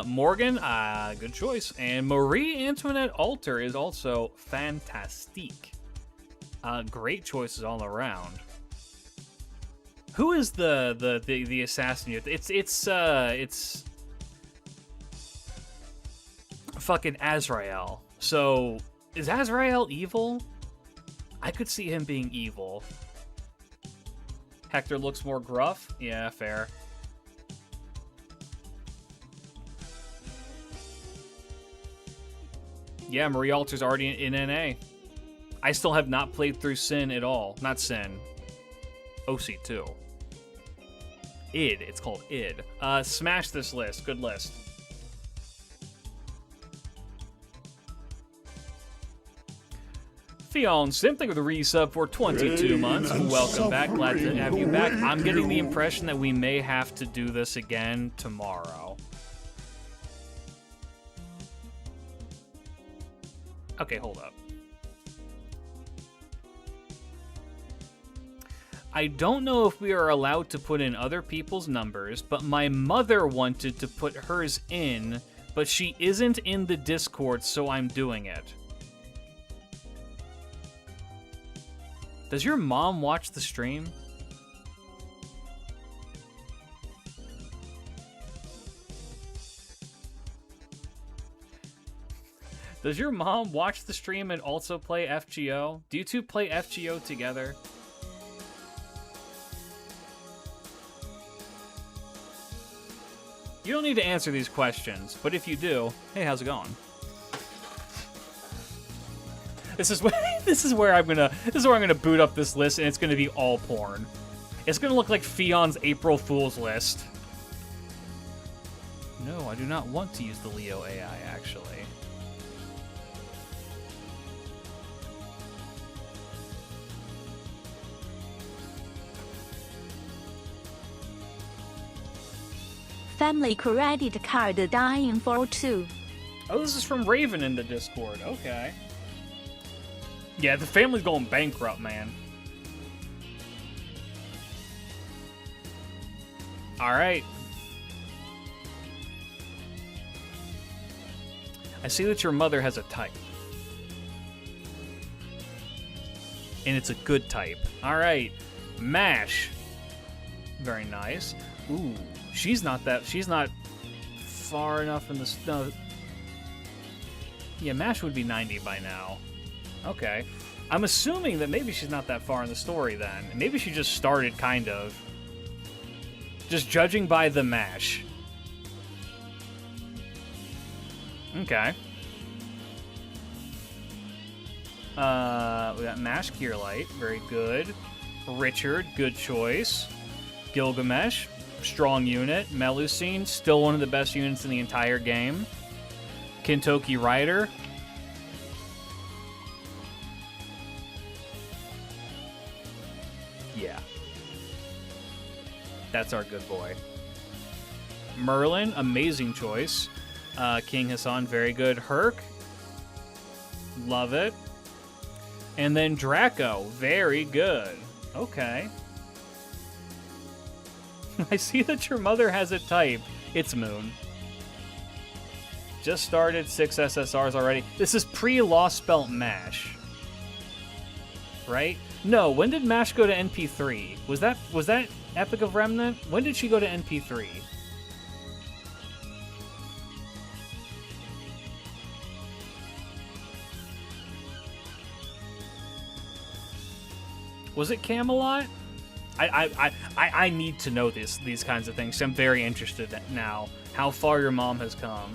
Morgan, good choice. And Marie Antoinette Alter is also fantastique. Great choices all around. Who is the assassin? It's fucking Azrael. So is Azrael evil? I could see him being evil. Hector looks more gruff. Yeah, fair. Yeah, Marie Alter's already in NA. I still have not played through Sin at all. Not Sin. OC2. ID. It's called ID. Smash this list. Good list. Theon Sim, thank you for the resub for 22 months. Welcome back. Glad to have you back. I'm getting the impression that we may have to do this again tomorrow. Okay, hold up. I don't know if we are allowed to put in other people's numbers, but my mother wanted to put hers in, but she isn't in the Discord, so I'm doing it. Does your mom watch the stream? Does your mom watch the stream and also play FGO? Do you two play FGO together? You don't need to answer these questions, but if you do, hey, how's it going? This is where I'm gonna boot up this list, and it's gonna be all porn. It's gonna look like Fion's April Fool's list. No, I do not want to use the Leo AI, actually. Family credit card dying for 2. Oh, this is from Raven in the Discord. Okay. Yeah, the family's going bankrupt, man. Alright. I see that your mother has a type. And it's a good type. Alright. MASH. Very nice. Ooh, she's not far enough in the... No. Yeah, Mash would be 90 by now. Okay. I'm assuming that maybe she's not that far in the story then. Maybe she just started, kind of. Just judging by the Mash. Okay. We got Mash Gearlight. Very good. Richard, good choice. Gilgamesh, strong unit. Melusine, still one of the best units in the entire game. Kintoki Rider. Yeah. That's our good boy. Merlin, amazing choice. King Hassan, very good. Herc, love it. And then Draco, very good. Okay. I see that your mother has a type. It's Moon. Just started 6 SSRs already. This is pre-Lost Belt MASH. Right? No, when did MASH go to NP3? Was that Epic of Remnant? When did she go to NP3? Was it Camelot? I need to know these kinds of things. I'm very interested now. How far your mom has come.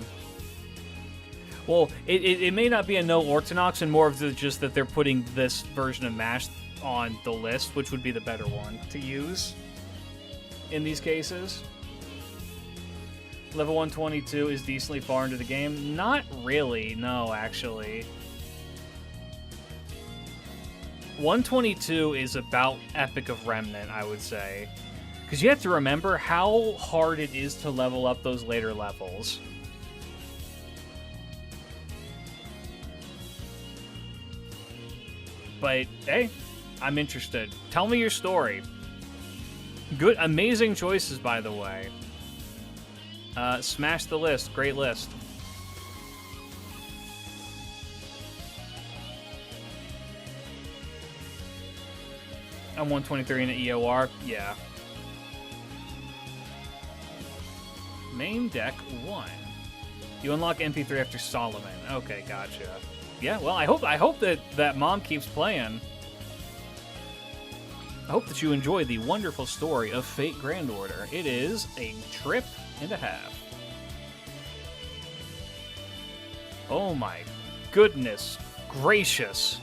Well, it may not be a no Ortonox, and more of just that they're putting this version of MASH on the list, which would be the better one to use in these cases. Level 122 is decently far into the game. Not really, no, actually. 122 is about Epic of Remnant, I would say. Because you have to remember how hard it is to level up those later levels. But, hey, I'm interested. Tell me your story. Good, amazing choices, by the way. Smash the list. Great list. I'm 123 in an EOR. Yeah. Main deck 1. You unlock MP3 after Solomon. Okay, gotcha. Yeah, well, I hope that mom keeps playing. I hope that you enjoy the wonderful story of Fate Grand Order. It is a trip and a half. Oh my goodness gracious.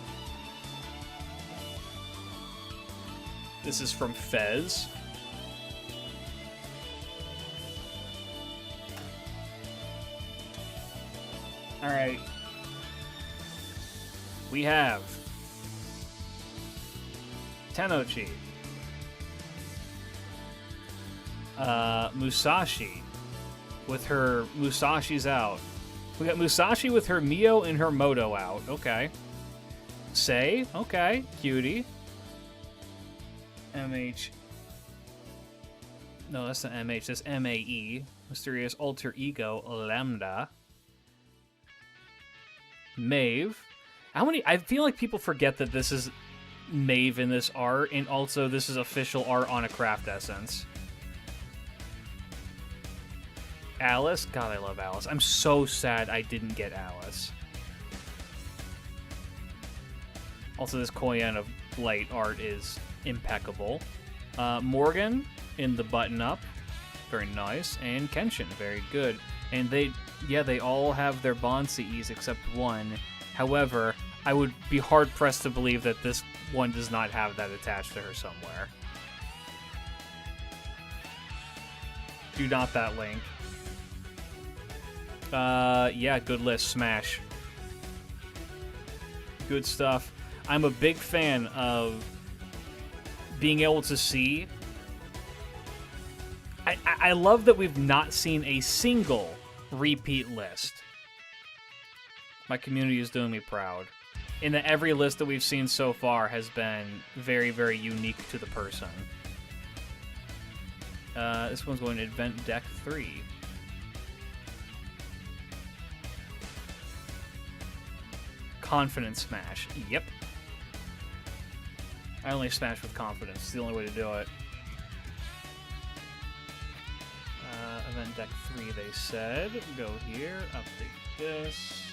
This is from Fez. All right. We have Tenochi, Musashi with her Musashi's out. We got Musashi with her Mio and her Moto out. Okay. Sei, okay, cutie. MH. No, that's not MH. That's MAE. Mysterious Alter Ego Lambda. Maeve. How many? I feel like people forget that this is Maeve in this art, and also this is official art on a craft essence. Alice. God, I love Alice. I'm so sad I didn't get Alice. Also, this Koyan of Light art is impeccable. Morgan in the button-up. Very nice. And Kenshin. Very good. And they all have their Bonsies except one. However, I would be hard-pressed to believe that this one does not have that attached to her somewhere. Do not that link. Yeah, good list. Smash. Good stuff. I'm a big fan of being able to see. I love that we've not seen a single repeat list. My community is doing me proud. And that every list that we've seen so far has been very, very unique to the person. This one's going to Event Deck 3. Confidence Smash. Yep. I only smash with confidence. It's the only way to do it. Event deck 3, they said. Go here, update this.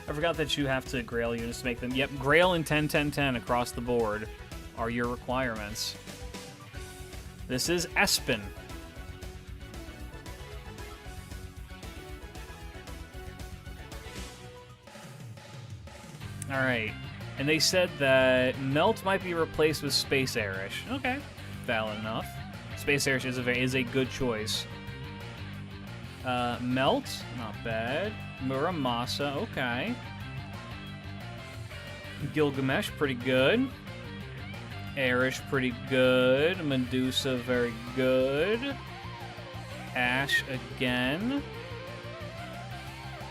I forgot that you have to Grail units to make them. Yep, Grail and 10, 10, 10 across the board are your requirements. This is Espen. Alright, and they said that Melt might be replaced with Space Airish. Okay, valid enough. Space Airish is a good choice. Melt, not bad. Muramasa, okay. Gilgamesh, pretty good. Airish, pretty good. Medusa, very good. Ash again.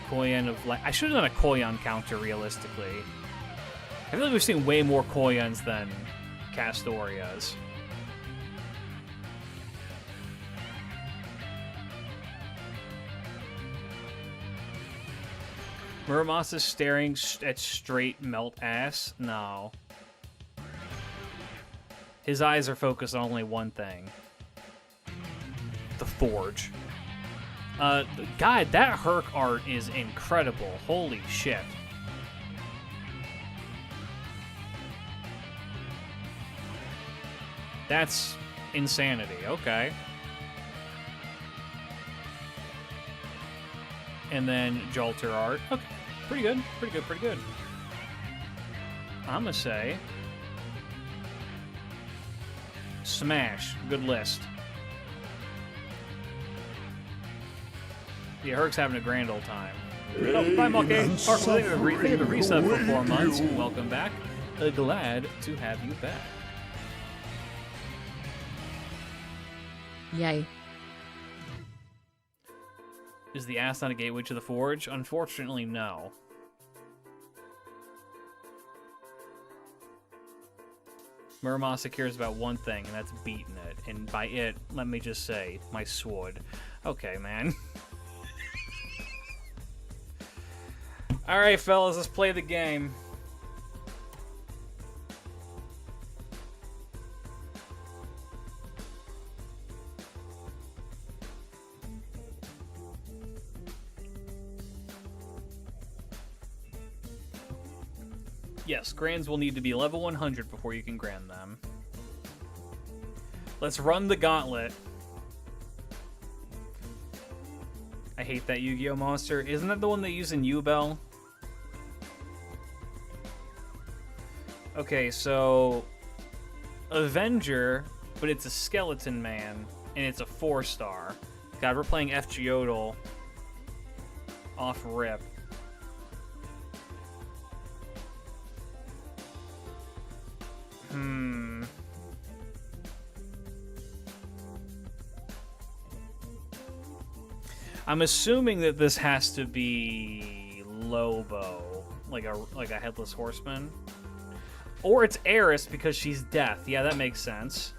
Koyan of Light. I should have done a Koyan counter, realistically. I feel like we've seen way more Koyans than Castorias. Muramasa staring at straight Melt ass? No. His eyes are focused on only one thing. The Forge. God, that Herc art is incredible. Holy shit. That's insanity. Okay. And then Jolter art. Okay. Pretty good. Pretty good. Pretty good. I'm gonna say smash. Good list. Yeah, Herc's having a grand old time. Oh, bye, Monkey. Herc, thank you for the reset for 4 months. Welcome back. Glad to have you back. Yay. Is the ass not a gateway to the Forge? Unfortunately, no. Muramasa cares about one thing, and that's beating it. And by it, let me just say, my sword. Okay, man. Alright, fellas, let's play the game. Yes, Grands will need to be level 100 before you can Grand them. Let's run the gauntlet. I hate that Yu-Gi-Oh monster. Isn't that the one they use in Yu-Bell? Okay, so Avenger, but it's a skeleton man, and it's a 4-star. God, we're playing FGO off rip. I'm assuming that this has to be Lobo, like a headless horseman. Or it's Eris because she's death. Yeah, that makes sense.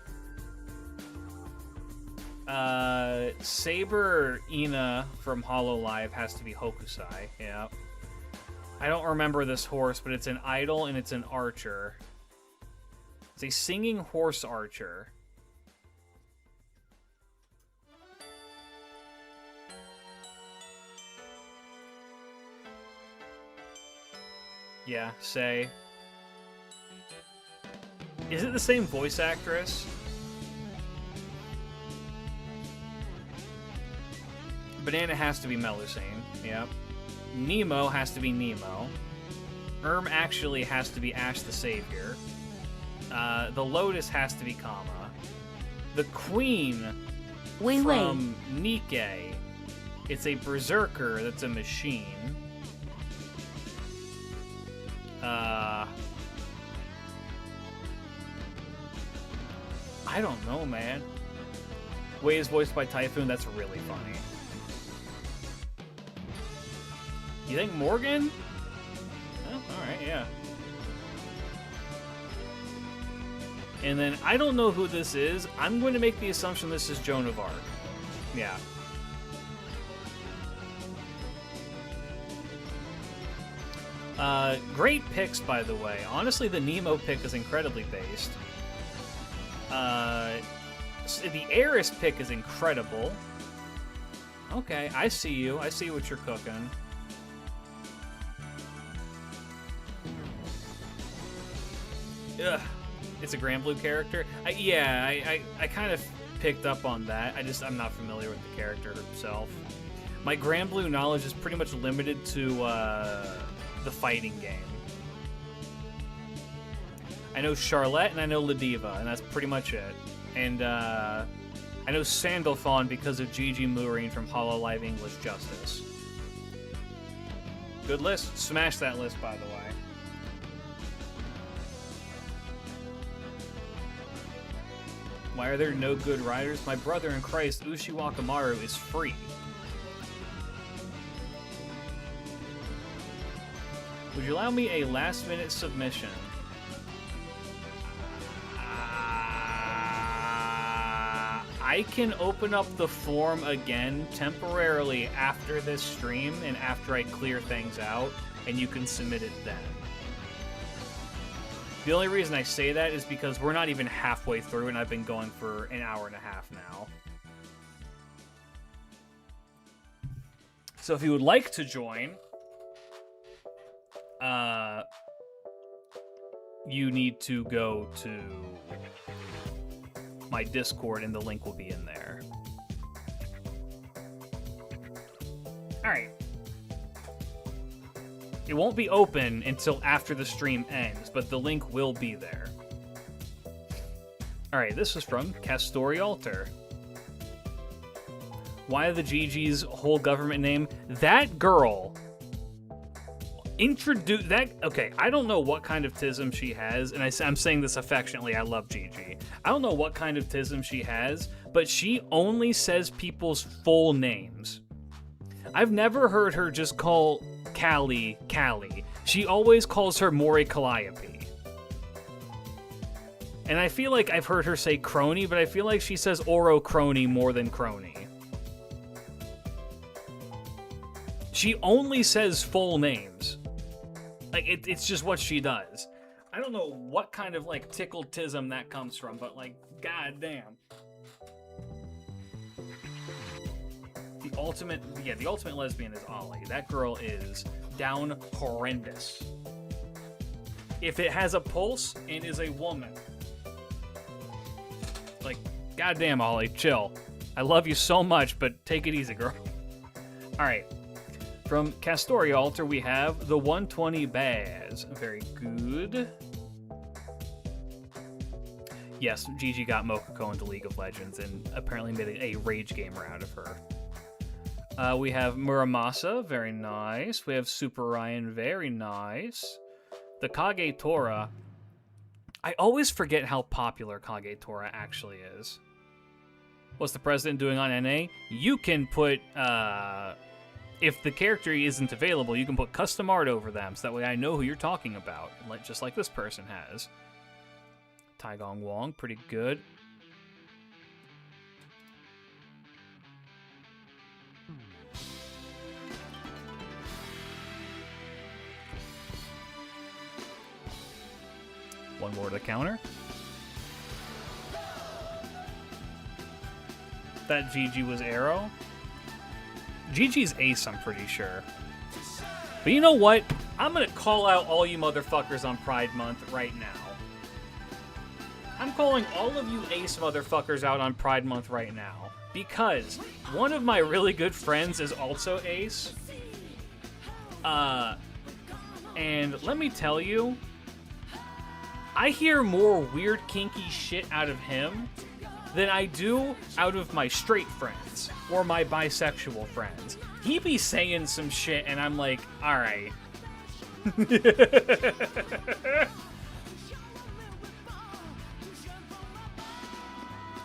Saber Ina from Hololive has to be Hokusai. Yeah. I don't remember this horse, but it's an idol and it's an archer. It's a singing horse archer. Yeah, say. Is it the same voice actress? Banana has to be Melusine. Yep. Nemo has to be Nemo. Actually has to be Ash the Savior. The Lotus has to be Kama. The Queen from Nikke. It's a Berserker that's a machine. I don't know, man. Wei is voiced by Typhoon. That's really funny. You think Morgan? Oh, alright, yeah. And then, I don't know who this is. I'm going to make the assumption this is Joan of Arc. Yeah. Great picks, by the way. Honestly, the Nemo pick is incredibly based. The Eris pick is incredible. Okay, I see you. I see what you're cooking. Ugh. It's a Granblue character? I kind of picked up on that. I'm not familiar with the character herself. My Granblue knowledge is pretty much limited to the fighting game. I know Charlotte and I know Ladiva, and that's pretty much it. And I know Sandalphon because of Gigi Moorine from Hololive English Justice. Good list. Smash that list, by the way. Why are there no good riders? My brother in Christ, Ushi Wakamaru, is free. Would you allow me a last-minute submission? I can open up the form again temporarily after this stream and after I clear things out, and you can submit it then. The only reason I say that is because we're not even halfway through, and I've been going for an hour and a half now. So if you would like to join, you need to go to my Discord, and the link will be in there. Alright. It won't be open until after the stream ends, but the link will be there. Alright, this is from Castori Alter. Why the Gigi's whole government name? That girl introduced that. Okay, I don't know what kind of tism she has, and I'm saying this affectionately. I love Gigi. I don't know what kind of tism she has, but she only says people's full names. I've never heard her just call Callie, Callie. She always calls her Mori Calliope. And I feel like I've heard her say crony, but I feel like she says Oro crony more than crony. She only says full names. Like, it's just what she does. I don't know what kind of, like, tickle-tism that comes from, but, like, goddamn. The ultimate lesbian is Ollie. That girl is down horrendous. If it has a pulse and is a woman. Like, goddamn, Ollie, chill. I love you so much, but take it easy, girl. Alright. From Castori Alter, we have the 120 Baz. Very good. Yes, Gigi got Mokoko into League of Legends and apparently made a rage gamer out of her. We have Muramasa, very nice. We have Super Ryan, very nice. The Kage Tora. I always forget how popular Kage Tora actually is. What's the president doing on NA? You can put, if the character isn't available, you can put custom art over them, so that way I know who you're talking about, just like this person has. Taigong Wong, pretty good. One more to the counter. That Gigi was Arrow. Gigi's Ace, I'm pretty sure. But you know what? I'm gonna call out all you motherfuckers on Pride Month right now. I'm calling all of you Ace motherfuckers out on Pride Month right now. Because one of my really good friends is also Ace. And let me tell you, I hear more weird, kinky shit out of him than I do out of my straight friends or my bisexual friends. He be saying some shit, and I'm like, all right.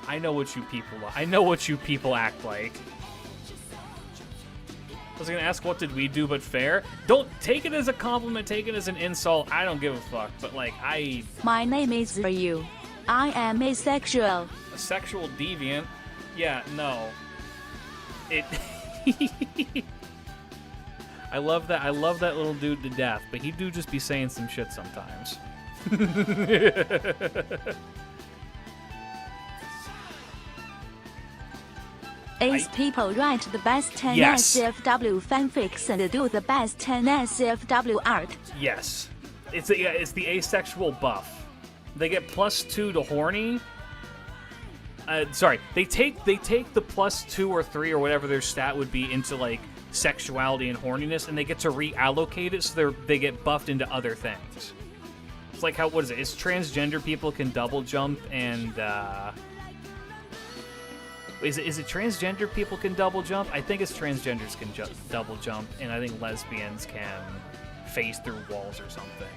I know what you people act like. I was gonna ask, what did we do but fair? Don't take it as a compliment, take it as an insult. I don't give a fuck, but like, My name is Ryu. I am asexual. A sexual deviant? Yeah, no. I love that little dude to death, but he do just be saying some shit sometimes. Ace people write the best 10 Yes. SCFW fanfics and do the best 10 SCFW art. Yes. It's the asexual buff. They get +2 to horny. Sorry, they take the +2 or 3 or whatever their stat would be into like sexuality and horniness, and they get to reallocate it so they get buffed into other things. It's like what is it? It's transgender people can double jump and is it transgender people can double jump? I think it's transgenders can double jump, and I think lesbians can phase through walls or something.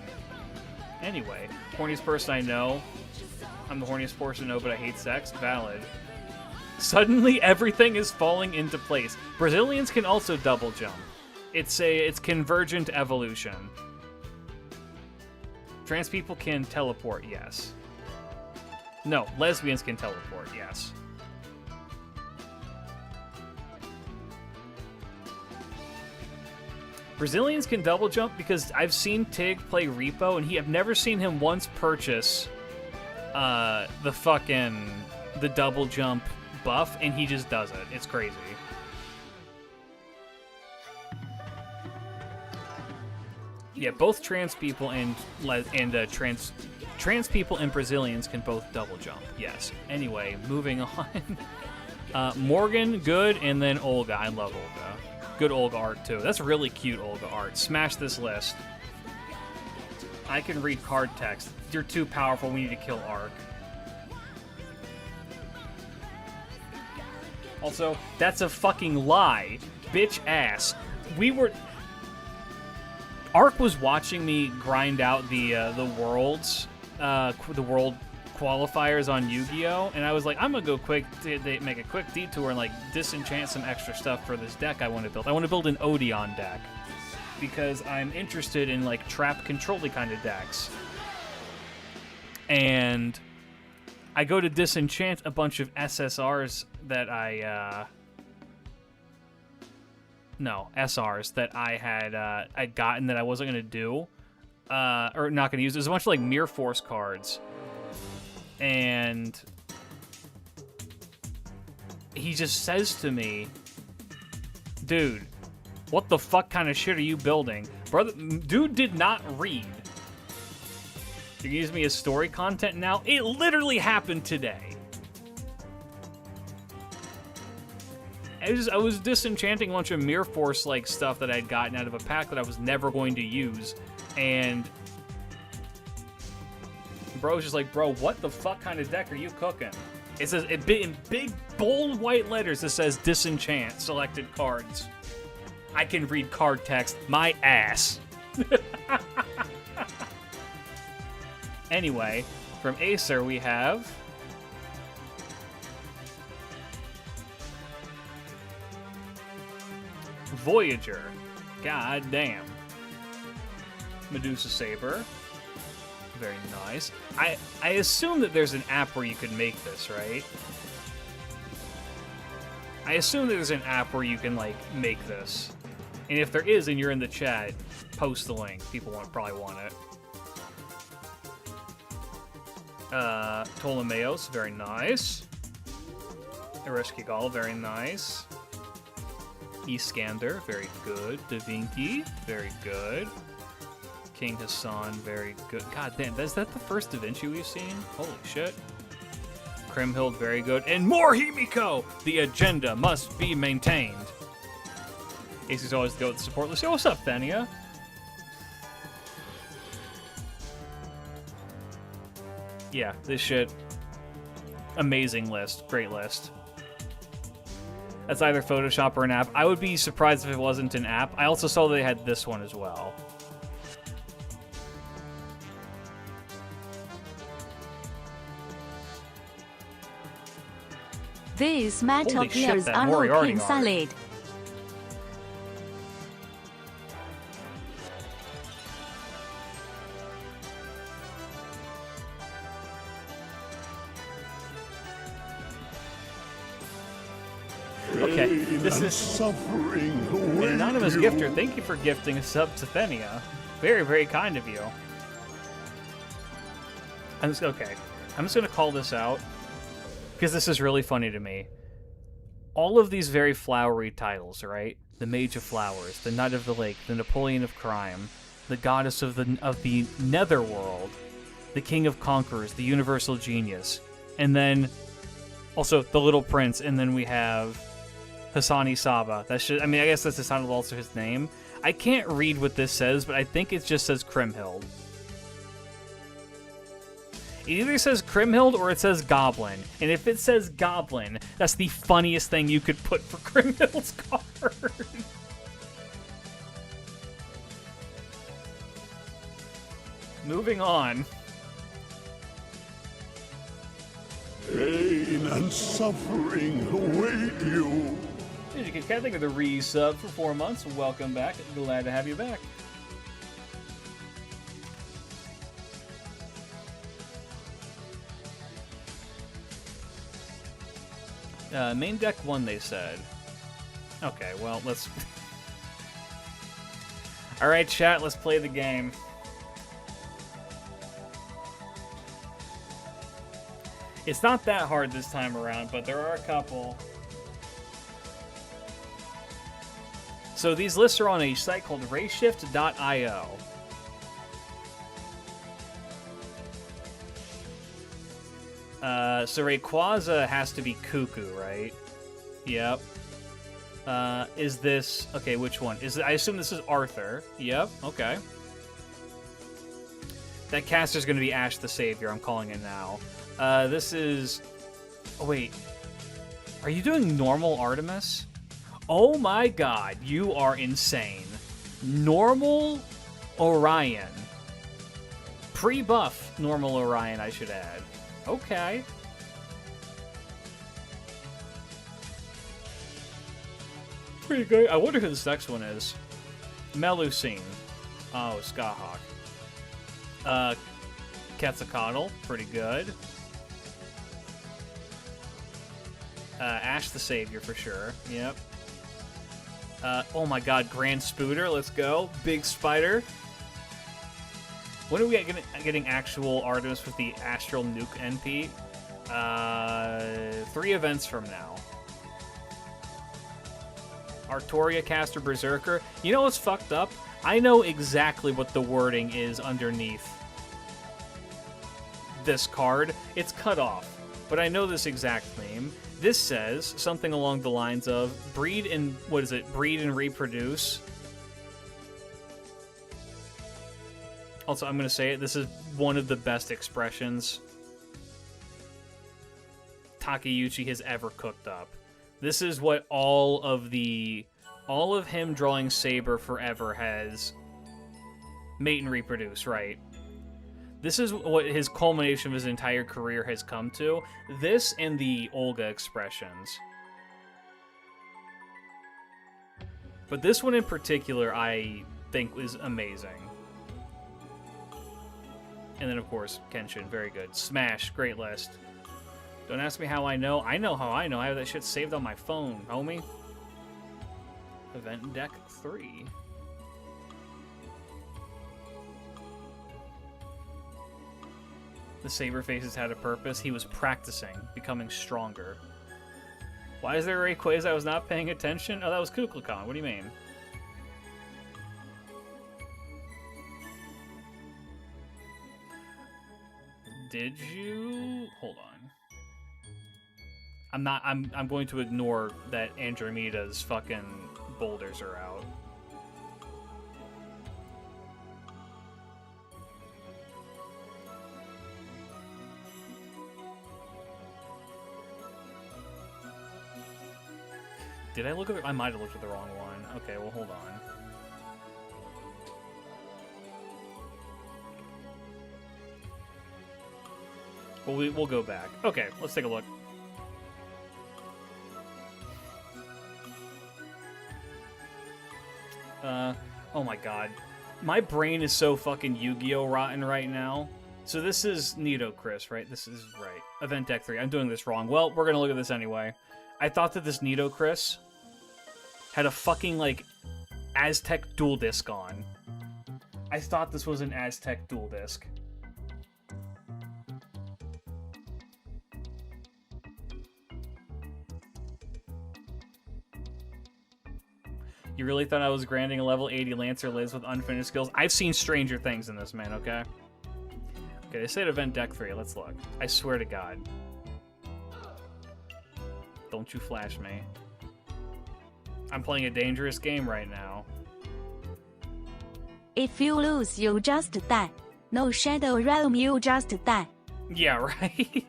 Anyway, horniest person I know. I'm the horniest person I know, but I hate sex. Valid. Suddenly, everything is falling into place. Brazilians can also double jump. It's convergent evolution. Trans people can teleport, yes. No, lesbians can teleport, yes. Brazilians can double jump because I've seen Tig play Repo, and I've never seen him once purchase the double jump buff, and he just does it. It's crazy. Yeah, both trans people and trans people and Brazilians can both double jump. Yes. Anyway, moving on. Morgan, good, and then Olga. I love Olga. Good Olga art, too. That's really cute Olga art. Smash this list. I can read card text. You're too powerful. We need to kill Ark. Also, that's a fucking lie. Bitch ass. Ark was watching me grind out the world qualifiers on Yu-Gi-Oh! And I was like, I'm gonna go make a quick detour and like disenchant some extra stuff for this deck I want to build. I want to build an Odeon deck because I'm interested in like trap control-y kind of decks. And I go to disenchant a bunch of SSRs that SRs that I had I'd gotten that I wasn't gonna do, or not gonna use. There's a bunch of like Mirror Force cards. And he just says to me, dude, what the fuck kind of shit are you building? Brother, dude did not read. You're using me as story content now? It literally happened today. I was disenchanting a bunch of Mirror Force like stuff that I'd gotten out of a pack that I was never going to use, and bro's just like, bro, what the fuck kind of deck are you cooking? It says in big bold white letters. It says disenchant selected cards. I can read card text. My ass. Anyway, from Acer we have Voyager. God damn. Medusa Saber. Very nice. I assume that there's an app where you can make this, right? I assume there's an app where you can, like, make this. And if there is and you're in the chat, post the link. People probably want it. Ptolemaeus, very nice. Ereshkigal, very nice. Iskander, very good. Da Vinci, very good. King Hassan, very good. God damn, is that the first Da Vinci we've seen? Holy shit. Krimhild, very good. And more Himiko! The agenda must be maintained. Ace's always go with the support list. Yo, what's up, Thania? Yeah, this shit. Amazing list. Great list. That's either Photoshop or an app. I would be surprised if it wasn't an app. I also saw they had this one as well. These metal Holy shit, gears that are Moriarty looking art. solid. Okay, this is suffering. an anonymous gifter. Thank you for gifting a sub to Thenia. Very, very kind of you. Okay, I'm just gonna call this out because this is really funny to me. All of these very flowery titles, right? The Mage of Flowers, the Knight of the Lake, the Napoleon of Crime, the Goddess of the Netherworld, the King of Conquerors, the Universal Genius, and then also the Little Prince, and then we have Hassani Saba. I mean, I guess that's also his name. I can't read what this says, but I think it just says Kriemhild. It either says Kriemhild or it says Goblin. And if it says Goblin, that's the funniest thing you could put for Kriemhild's card. Moving on. Pain and suffering await you. Ninja Kid Cat, thank you for the resub for 4 months. Welcome back. Glad to have you back. Main deck 1, they said. Okay, well, let's... Alright, chat, let's play the game. It's not that hard this time around, but there are a couple. So these lists are on a site called rayshift.io. So Rayquaza has to be Cuckoo, right? Yep. Is this... Okay, which one? I assume this is Arthur. Yep, okay. That caster's going to be Ash the Savior, I'm calling it now. This is... Oh, wait. Are you doing normal Artemis? Oh my god, you are insane. Normal Orion. Pre-buff normal Orion, I should add. Okay. Pretty good. I wonder who this next one is. Melusine. Oh, Skyhawk. Quetzalcoatl. Pretty good. Ash the Savior for sure. Yep. Oh my god, Grand Spooter. Let's go. Big Spider. When are we getting actual Artemis with the Astral Nuke NP? 3 events from now. Artoria Caster Berserker. You know what's fucked up? I know exactly what the wording is underneath this card. It's cut off, but I know this exact name. This says something along the lines of breed and... What is it? Breed and reproduce. Also, I'm going to say it. This is one of the best expressions Takeuchi has ever cooked up. This is what all of him drawing Saber forever has mate and reproduce, right? This is what his culmination of his entire career has come to. This and the Olga expressions. But this one in particular, I think is amazing. And then, of course, Kenshin, very good. Smash, great list. Don't ask me how I know. I know how I know. I have that shit saved on my phone, homie. Event Deck 3. The Saber Faces had a purpose. He was practicing, becoming stronger. Why is there a Rayquaza I was not paying attention? Oh, that was Kukulkan. What do you mean? Did you... Hold on. I'm going to ignore that Andromeda's fucking boulders are out. Did I look at I might have looked at the wrong one. Okay, well, hold on. Well, we'll go back. Okay, let's take a look. Oh my god. My brain is so fucking Yu-Gi-Oh! Rotten right now. So this is Nido Chris, right? This is right. Event Deck 3. I'm doing this wrong. Well, we're gonna look at this anyway. I thought that this Nido Chris had a fucking, like, Aztec dual disc on. I thought this was an Aztec dual disc. You really thought I was grinding a level 80 Lancer Liz with unfinished skills? I've seen stranger things in this, man, okay? Okay, they said event deck 3. Let's look. I swear to God. Don't you flash me. I'm playing a dangerous game right now. If you lose, you just die. No Shadow Realm, you just die. Yeah, right?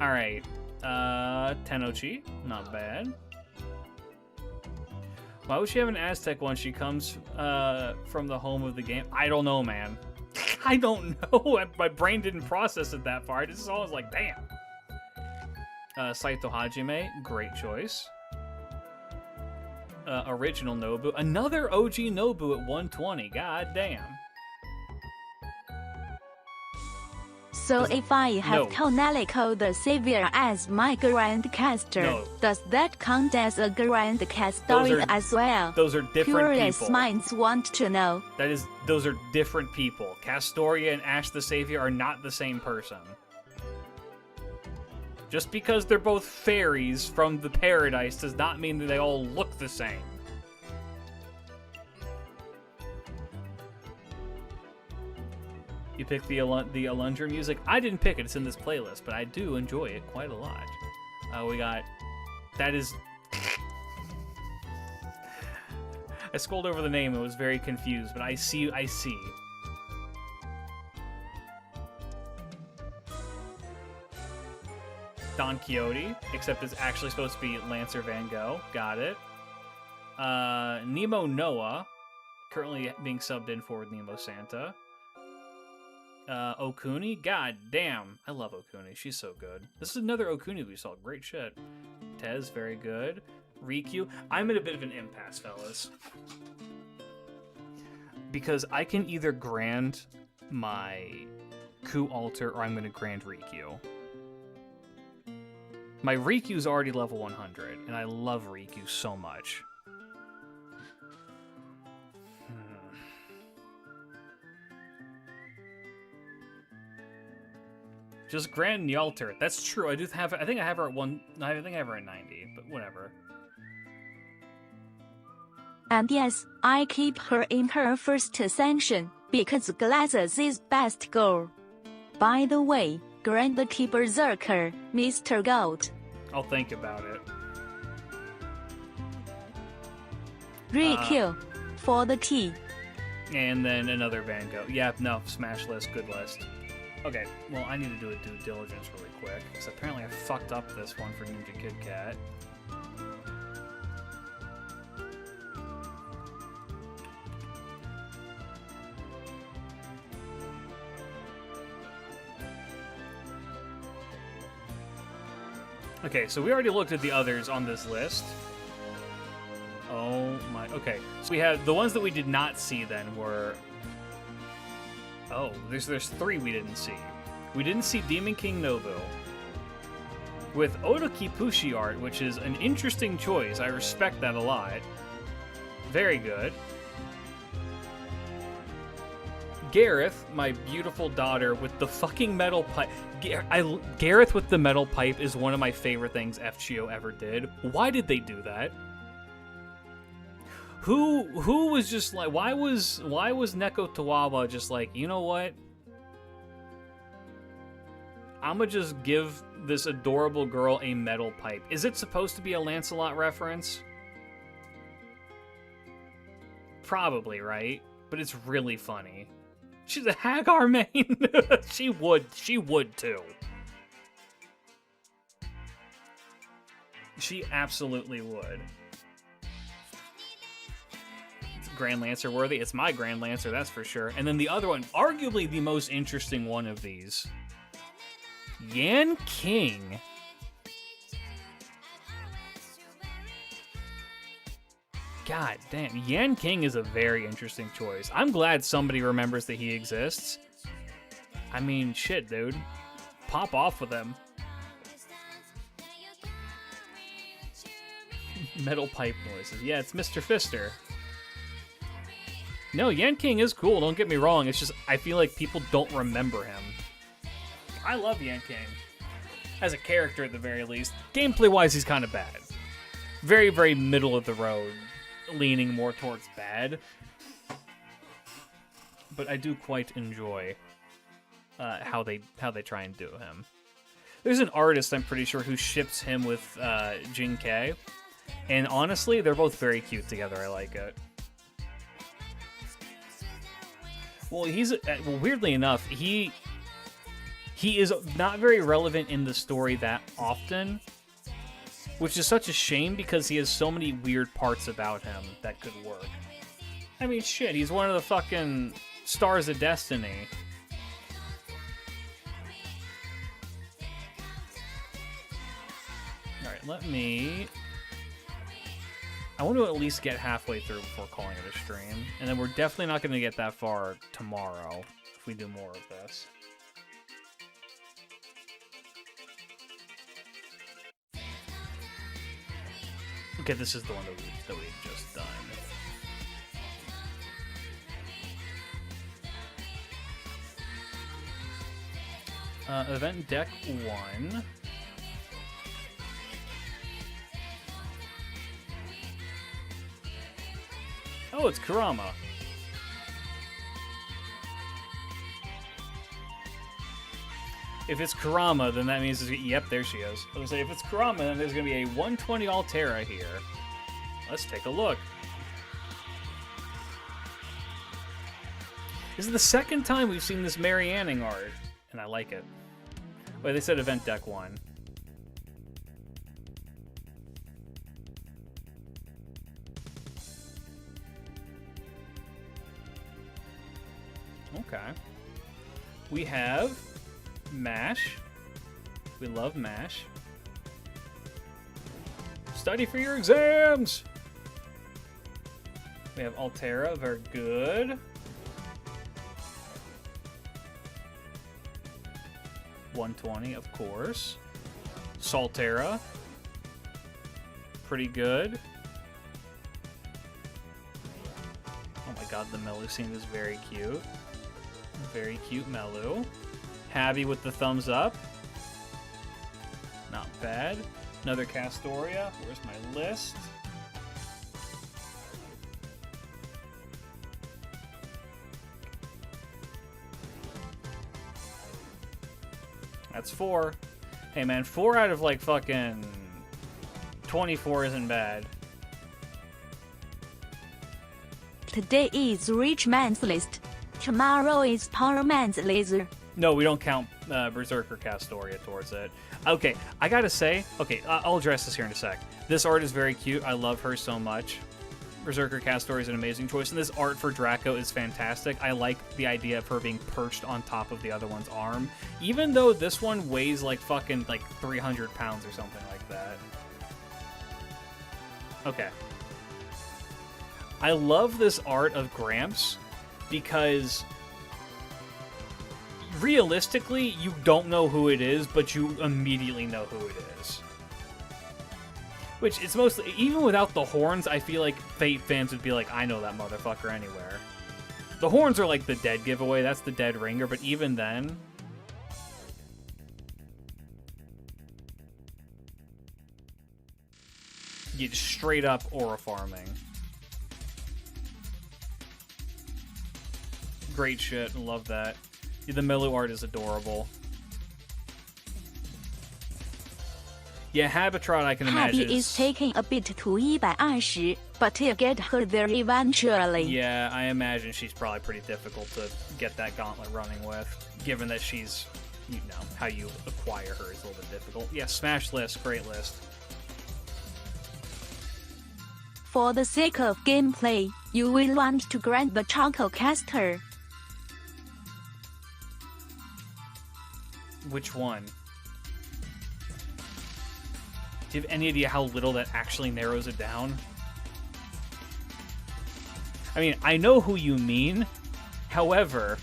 Alright. Tenochi. Not bad. Why would she have an Aztec one? She comes from the home of the game. I don't know, man. I don't know. My brain didn't process it that far. I just always like, damn. Saito Hajime, great choice. Original Nobu. Another OG Nobu at 120. God damn. So if I have Tonalico the Savior as my Grandcaster, does that count as a Grandcaster as well? Those are different Curious people. minds want to know. Those are different people. Castoria and Ash the Savior are not the same person. Just because they're both fairies from the paradise does not mean that they all look the same. You picked the Alundra music? I didn't pick it, it's in this playlist, but I do enjoy it quite a lot. We got... That is... I scrolled over the name and was very confused, but I see. Don Quixote, except it's actually supposed to be Lancer Van Gogh. Got it. Nemo Noah, currently being subbed in for Nemo Santa. Okuni, god damn. I love Okuni, she's so good. This is another Okuni we saw, great shit. Tez, very good. Riku, I'm at a bit of an impasse, fellas. Because I can either grand my Ku Alter or I'm going to grand Riku. My Riku's already level 100, and I love Riku so much. Just grand Nyalter. That's true. I do have. I think I have her at one. I think I have her at 90, but whatever. And yes, I keep her in her first ascension because Glasses is best girl. By the way, Grand Key Berserker, Mr. Goat. I'll think about it. Riku, for the T. And then another Van Gogh. Yeah, no, smash list, good list. Okay, well, I need to do a due diligence really quick, because apparently I fucked up this one for Ninja Kid Cat. Okay, so we already looked at the others on this list. Oh my, okay. So we had, the ones that we did not see then were... Oh, there's 3 we didn't see. We didn't see Demon King Nobu. With Oda Kipushi art, which is an interesting choice. I respect that a lot. Very good. Gareth, my beautiful daughter, with the fucking metal pipe. Gareth with the metal pipe is one of my favorite things FGO ever did. Why did they do that? Who was just like, why was Neko Tawawa just like, you know what? I'ma just give this adorable girl a metal pipe. Is it supposed to be a Lancelot reference? Probably, right? But it's really funny. She's a Hagar main. She would too. She absolutely would. It's Grand Lancer worthy. It's my Grand Lancer, that's for sure. And then the other one, arguably the most interesting one of these. Yan King. God damn, Yan King is a very interesting choice. I'm glad somebody remembers that he exists. I mean, shit, dude. Pop off with him. Metal pipe noises. Yeah, it's Mr. Fister. No, Yanking is cool, don't get me wrong. It's just, I feel like people don't remember him. I love Yanking. As a character, at the very least. Gameplay-wise, he's kind of bad. Very, very middle of the road. Leaning more towards bad. But I do quite enjoy how they try and do him. There's an artist, I'm pretty sure, who ships him with Jin K. And honestly, they're both very cute together. I like it. Well, weirdly enough, he is not very relevant in the story that often, which is such a shame because he has so many weird parts about him that could work. I mean, shit, he's one of the fucking Stars of Destiny. Alright, I want to at least get halfway through before calling it a stream. And then we're definitely not going to get that far tomorrow if we do more of this. Okay, this is the one that we've just done. Event deck 1. Oh, it's Kurama. If it's Kurama, then that means yep, there she is. I was gonna say, if it's Kurama, then there's gonna be a 120 Altera here. Let's take a look. This is the second time we've seen this Marianning art, and I like it. Wait, they said event deck 1. Okay. We have MASH. We love MASH. Study for your exams! We have Altera, very good. 120, of course. Saltera. Pretty good. Oh my god, the Melu scene is very cute. Very cute Melu. Happy with the thumbs up. Not bad. Another Castoria. Where's my list? That's 4. Hey man, 4 out of like fucking 24 isn't bad. Today is rich man's list. Tomorrow is poor man's laser. No, we don't count Berserker Castoria towards it. Okay, I gotta say, okay, I'll address this here in a sec. This art is very cute. I love her so much. Berserker Castoria is an amazing choice, and this art for Draco is fantastic. I like the idea of her being perched on top of the other one's arm, even though this one weighs like fucking like 300 pounds or something like that. Okay. I love this art of Gramps because realistically, you don't know who it is, but you immediately know who it is. Which, it's mostly, even without the horns, I feel like Fate fans would be like, I know that motherfucker anywhere. The horns are like the dead giveaway, that's the dead ringer, but even then... you just straight up aura farming. Great shit, love that. The Melu art is adorable. Yeah, Habitrot I can imagine. Happy is taking a bit to 120, but he'll get her there eventually. Yeah, I imagine she's probably pretty difficult to get that gauntlet running with, given that she's, you know, how you acquire her is a little bit difficult. Yeah, Smash list, great list. For the sake of gameplay, you will want to grant the Choco Caster. Which one? Do you have any idea how little that actually narrows it down? I mean, I know who you mean. However,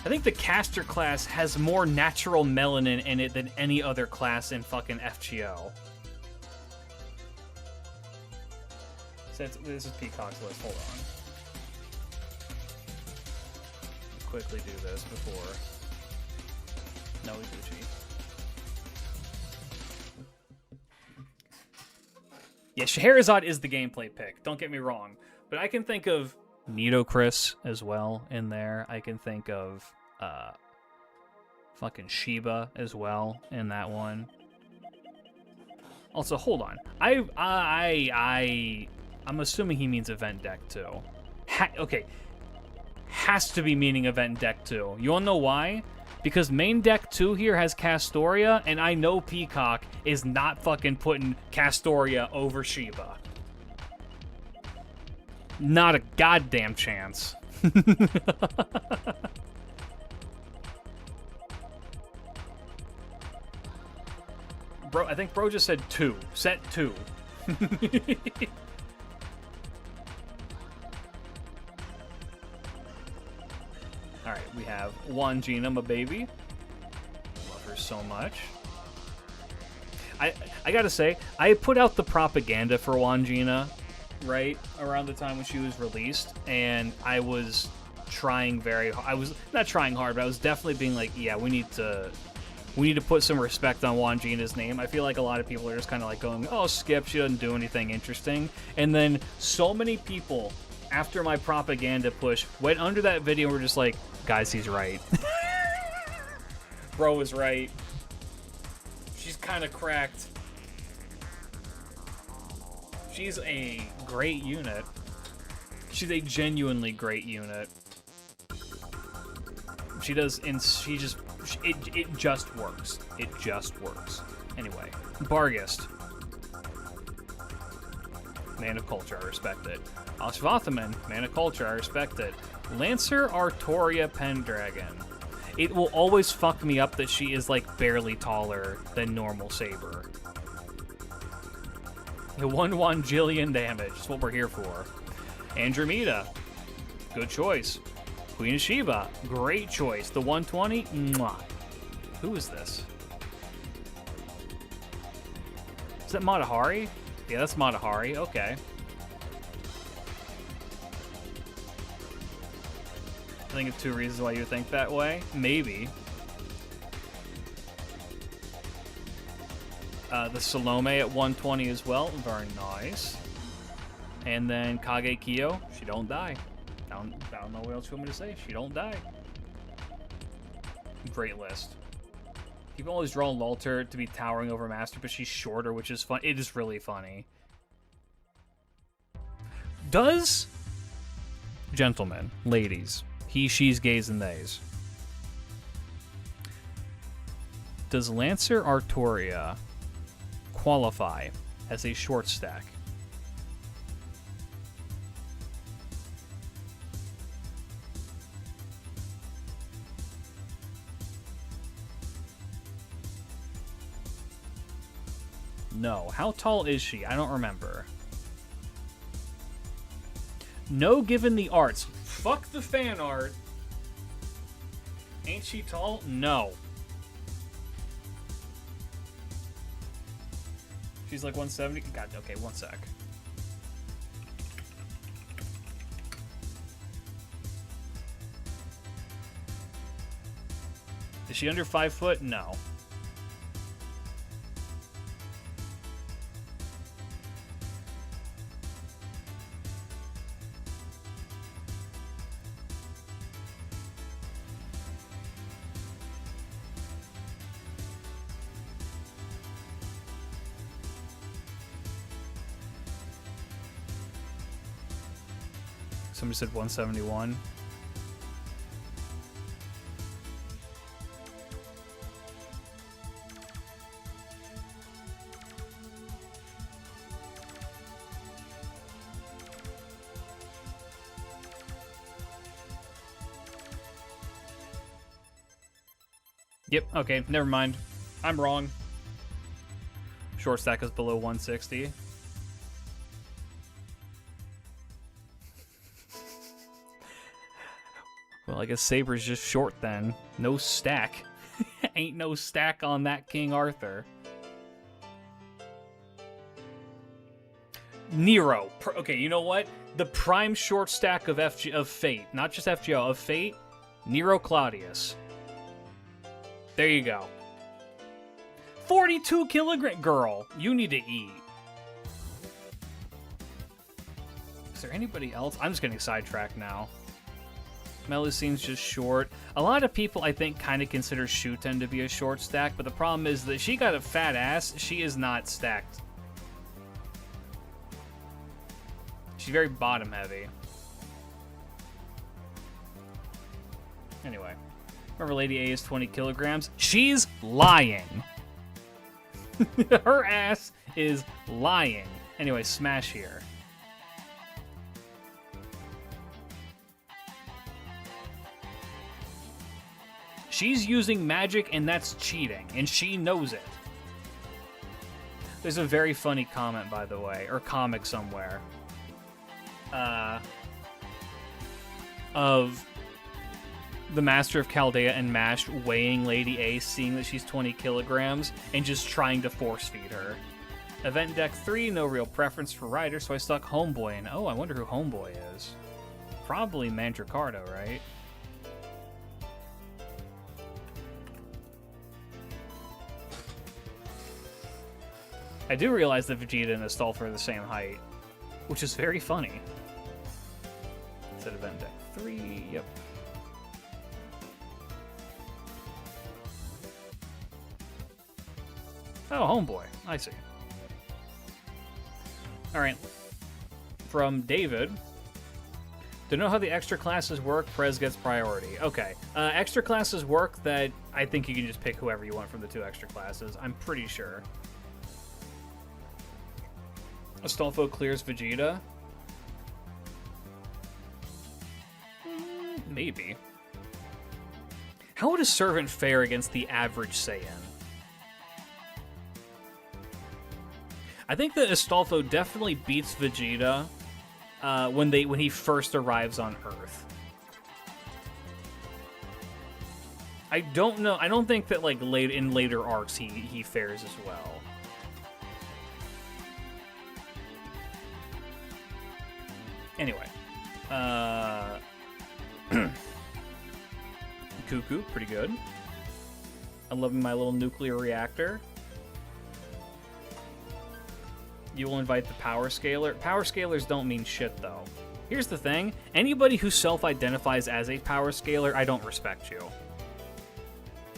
I think the caster class has more natural melanin in it than any other class in fucking FGO. This is Peacock's list. Hold on. Quickly do this before. No Iguchi. Yeah, Scheherazade is the gameplay pick. Don't get me wrong, but I can think of Nitocris as well in there. I can think of fucking Shiba as well in that one. Also, hold on. I'm assuming he means event deck too. Okay. Has to be meaning event deck too. You wanna know why? Because main deck 2 here has Castoria, and I know Peacock is not fucking putting Castoria over Shiba. Not a goddamn chance. Bro, I think bro just said 2. Set 2. Alright, we have Wangina, my baby. Love her so much. I gotta say, I put out the propaganda for Wangina, right, around the time when she was released, and I was trying very hard. I was not trying hard, but I was definitely being like, yeah, we need to put some respect on Wangina's name. I feel like a lot of people are just kind of like going, oh, skip, she doesn't do anything interesting. And then so many people, after my propaganda push, went under that video and were just like, guys, he's right. Bro is right. She's kind of cracked. She's a great unit. She's a genuinely great unit. She does, and she just, it just works. It just works. Anyway, Barghest. Man of Culture, I respect it. Ashvathaman, Man of Culture, I respect it. Lancer Artoria Pendragon. It will always fuck me up that she is like barely taller than normal Saber. The 1/1 Jillion damage. That's what we're here for. Andromeda. Good choice. Queen of Sheba. Great choice. The 120. Mwah. Who is this? Is that Matahari? Yeah, that's Matahari. Okay. I think of 2 reasons why you would think that way. Maybe. The Salome at 120 as well. Very nice. And then Kage Kyo. She don't die. I don't know what else you want me to say. She don't die. Great list. People always draw Lulter to be towering over Master, but she's shorter, which is fun. It is really funny. Does, gentlemen, ladies, he, she's, gays, and theys, does Lancer Artoria qualify as a short stack? No. How tall is she? I don't remember. No, given the arts. Fuck the fan art. Ain't she tall? No. She's like 170? God, okay, one sec. Is she under 5 foot? No. Somebody said 171. Yep, okay, never mind. I'm wrong. Short stack is below 160. Well, I guess Saber's just short then. No stack. Ain't no stack on that King Arthur. Nero. Okay, you know what? The prime short stack of Fate, not just FGO, of Fate, Nero Claudius. There you go. 42 kilogram. Girl, you need to eat. Is there anybody else? I'm just getting sidetracked now. Melusine's just short. A lot of people, I think, kind of consider Shuten to be a short stack, but the problem is that she got a fat ass. She is not stacked. She's very bottom heavy. Anyway. Remember Lady A is 20 kilograms? She's lying. Her ass is lying. Anyway, smash here. She's using magic, and that's cheating, and she knows it. There's a very funny comment, by the way, or comic somewhere, of the Master of Chaldea and Mash weighing Lady A, seeing that she's 20 kilograms, and just trying to force feed her. Event deck 3, no real preference for Rider, so I stuck Homeboy in. Oh, I wonder who Homeboy is. Probably Mandracardo, right? I do realize that Vegeta and Astolfo are the same height, which is very funny. It's at event deck 3, yep. Oh, Homeboy, I see. Alright. From David. To know how the extra classes work, Prez gets priority. Okay. Extra classes work that I think you can just pick whoever you want from the 2 extra classes. I'm pretty sure. Astolfo clears Vegeta? Maybe. How would a servant fare against the average Saiyan? I think that Astolfo definitely beats Vegeta when he first arrives on Earth. I don't know. I don't think that in later arcs he fares as well. Anyway, Cuckoo, pretty good. I'm loving my little nuclear reactor. You will invite the power scaler. Power scalers don't mean shit, though. Here's the thing. Anybody who self-identifies as a power scaler, I don't respect you.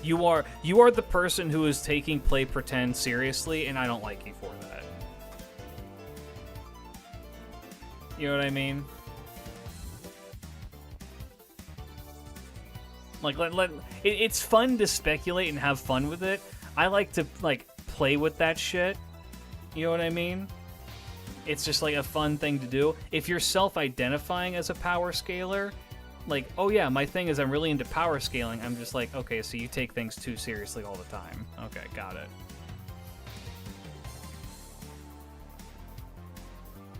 You are the person who is taking play pretend seriously, and I don't like you for that. You know what I mean? Like, it's fun to speculate and have fun with it. I like to, play with that shit. You know what I mean? It's just, a fun thing to do. If you're self-identifying as a power scaler, oh yeah, my thing is I'm really into power scaling, I'm just okay, so you take things too seriously all the time. Okay, got it.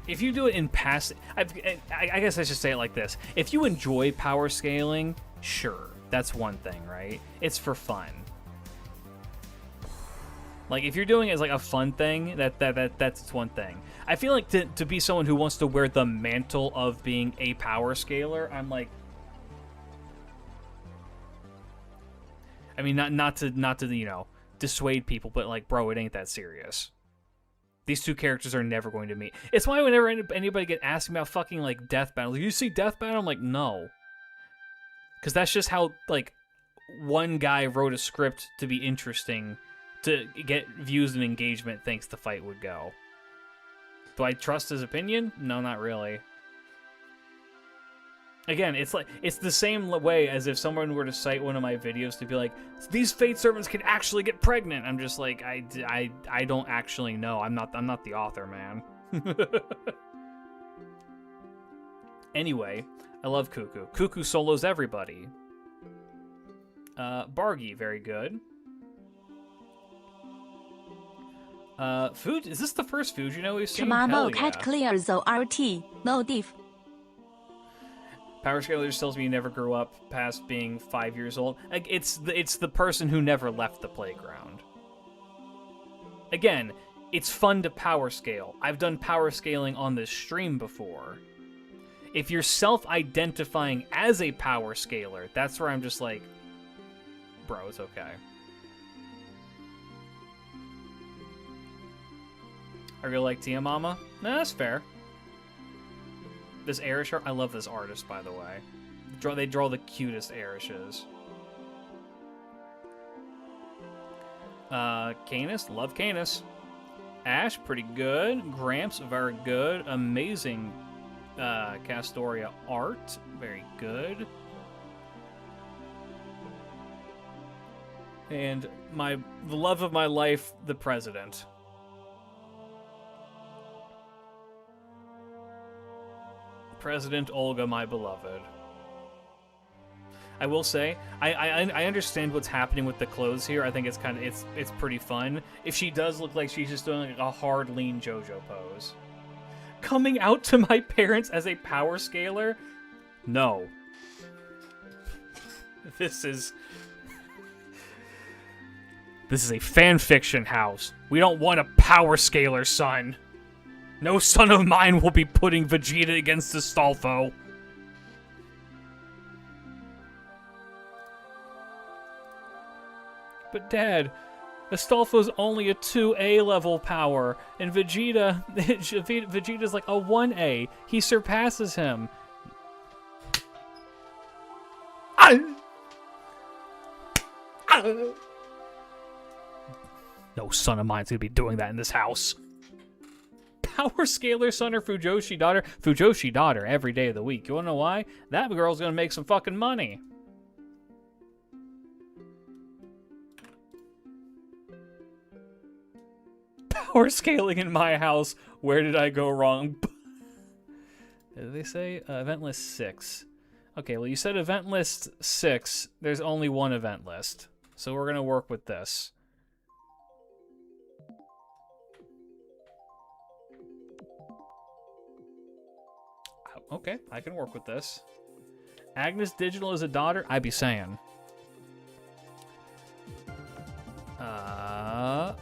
If you do it in passive... I guess I should say it like this. If you enjoy power scaling, sure. That's one thing, right? It's for fun. If you're doing it as, a fun thing, that's one thing. I feel like to be someone who wants to wear the mantle of being a power scaler, I'm I mean, not to dissuade people, but, bro, it ain't that serious. These 2 characters are never going to meet. It's why whenever anybody get asked about fucking, Death Battle, you see Death Battle? I'm like, no. Because that's just how, one guy wrote a script to be interesting, to get views and engagement thinks the fight would go. Do I trust his opinion? No, not really. Again, it's the same way as if someone were to cite one of my videos to be like, these Fate servants can actually get pregnant. I'm just like, I don't actually know. I'm not the author, man. Anyway, I love Cuckoo. Cuckoo solos everybody. Bargy, very good. Food, is this the first Fujino we've seen? Hell yeah. Cat clear the RT, no diff. Power Scaler just tells me you never grew up past being 5 years old. It's the person who never left the playground. Again, it's fun to power scale. I've done power scaling on this stream before. If you're self-identifying as a power scaler, that's where I'm just like, bro, it's okay. I really like Tia Mama. Nah, that's fair. This Arish art, I love this artist, by the way. They draw the cutest Arishes. Canis, love Canis. Ash, pretty good. Gramps, very good. Amazing Castoria art, very good. And the love of my life, the President. President Olga, my beloved. I will say, I understand what's happening with the clothes here. I think it's kind of it's pretty fun. If she does look like she's just doing like a hard lean JoJo pose. Coming out to my parents as a power scaler? No. This is a fan fiction house. We don't want a power scaler, son. No son of mine will be putting Vegeta against Astolfo. But Dad, Astolfo's only a 2A level power, and Vegeta's like a 1A. He surpasses him. No son of mine's gonna be doing that in this house. Power scaler son or Fujoshi daughter? Fujoshi daughter every day of the week. You wanna know why? That girl's gonna make some fucking money. Power scaling in my house. Where did I go wrong? Did they say event list 6? Okay, well you said event list 6. There's only one event list. So we're gonna work with this. Okay, I can work with this. Agnes Digital is a daughter? I be saying. I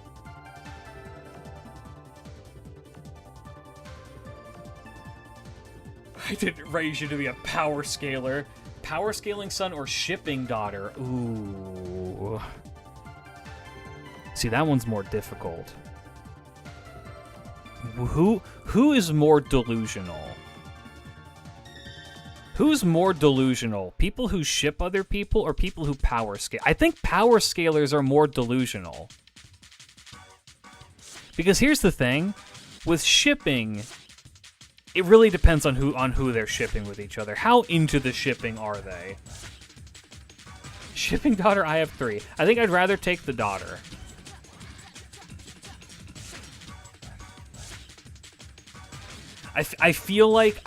didn't raise you to be a power scaler. Power scaling son or shipping daughter? Ooh. See, that one's more difficult. Who is more delusional? Who's more delusional? People who ship other people or people who power scale? I think power scalers are more delusional. Because here's the thing, with shipping, it really depends on who they're shipping with each other. How into the shipping are they? Shipping daughter, I have 3. I think I'd rather take the daughter. I feel like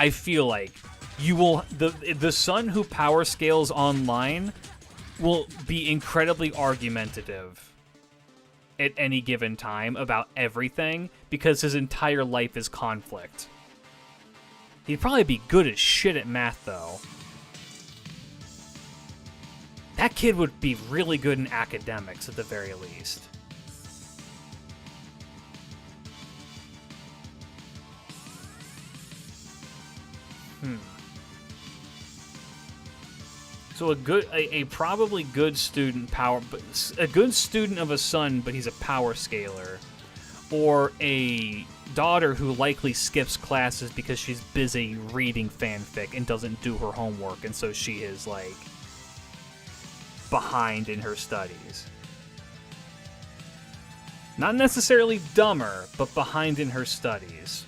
you will the son who power scales online will be incredibly argumentative at any given time about everything because his entire life is conflict. He'd probably be good as shit at math though. That kid would be really good in academics at the very least. So a probably good student a good student of a son, but he's a power scaler, or a daughter who likely skips classes because she's busy reading fanfic and doesn't do her homework, and so she is like behind in her studies. Not necessarily dumber, but behind in her studies.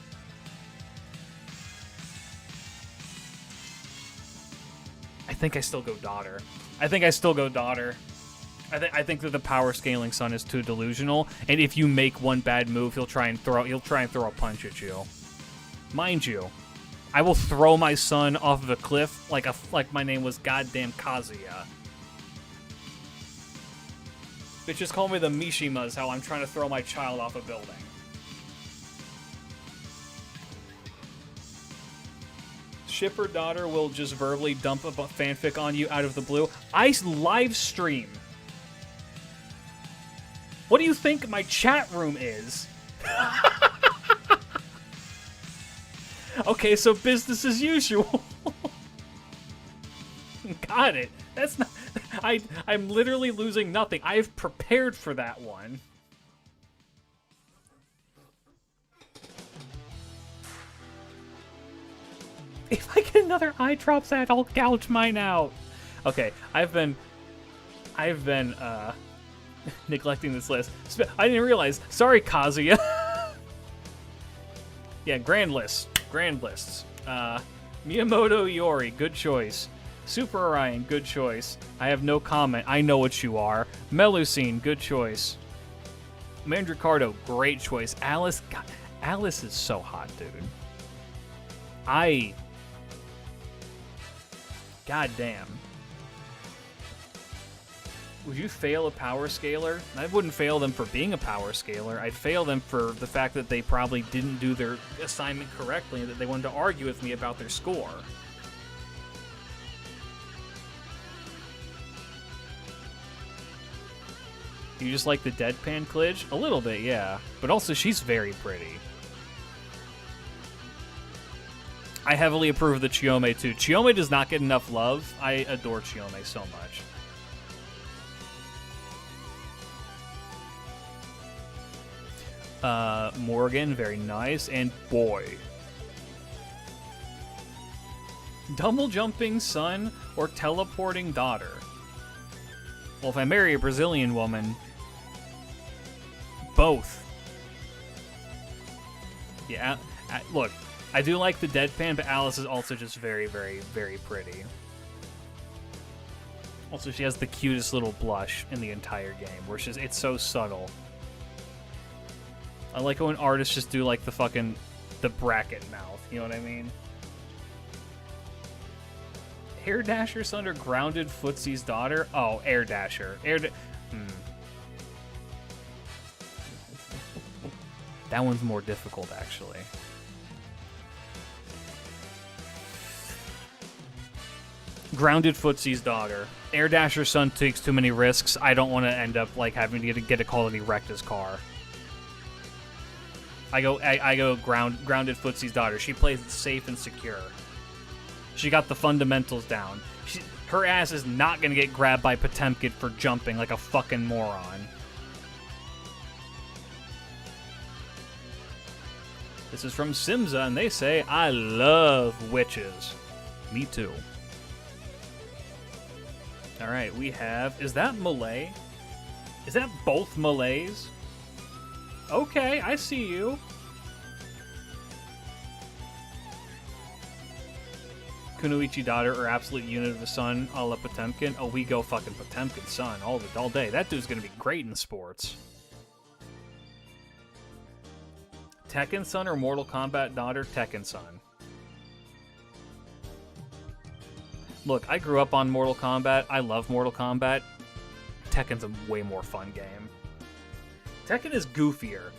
I think I still go daughter. I think that the power scaling son is too delusional, and if you make one bad move, he'll try and throw a punch at you. Mind you, I will throw my son off of a cliff like my name was goddamn Kazuya. Bitches call me the Mishimas how I'm trying to throw my child off a building. Shipper daughter will just verbally dump a fanfic on you out of the blue. I live stream. What do you think my chat room is? Okay, so business as usual. Got it. That's not... I'm literally losing nothing. I've prepared for that one. If I get another eye drop set, I'll gouge mine out. Okay, I've been neglecting this list. I didn't realize. Sorry, Kazuya. Yeah, grand lists. Miyamoto Iori, good choice. Super Orion, good choice. I have no comment. I know what you are. Melusine, good choice. Mandricardo, great choice. Alice, God, Alice is so hot, dude. God damn. Would you fail a power scaler? I wouldn't fail them for being a power scaler. I'd fail them for the fact that they probably didn't do their assignment correctly and that they wanted to argue with me about their score. You just like the deadpan klidge? A little bit, yeah. But also, she's very pretty. I heavily approve of the Chiyome, too. Chiyome does not get enough love. I adore Chiyome so much. Morgan, very nice. And boy. Double jumping son or teleporting daughter? Well, if I marry a Brazilian woman, both. Yeah, look, I do like the deadpan, but Alice is also just very, very, very pretty. Also, she has the cutest little blush in the entire game, where it's so subtle. I like it when artists just do, like, the bracket mouth, you know what I mean? Air Dasher son or grounded Footsie's daughter? Oh, Air Dasher. That one's more difficult, actually. Grounded Footsie's daughter. Air Dasher's son takes too many risks. I don't want to end up like having to get a call that he wrecked his car. I go grounded Footsie's daughter. She plays it safe and secure. She got the fundamentals down. Her ass is not gonna get grabbed by Potemkin for jumping like a fucking moron. This is from Simza, and they say, I love witches. Me too. Alright, we have... Is that Malay? Is that both Malays? Okay, I see you. Kunoichi daughter or absolute unit of the sun, a la Potemkin. Oh, we go fucking Potemkin son all day. That dude's gonna be great in sports. Tekken son or Mortal Kombat daughter? Tekken son. Look, I grew up on Mortal Kombat. I love Mortal Kombat. Tekken's a way more fun game. Tekken is goofier.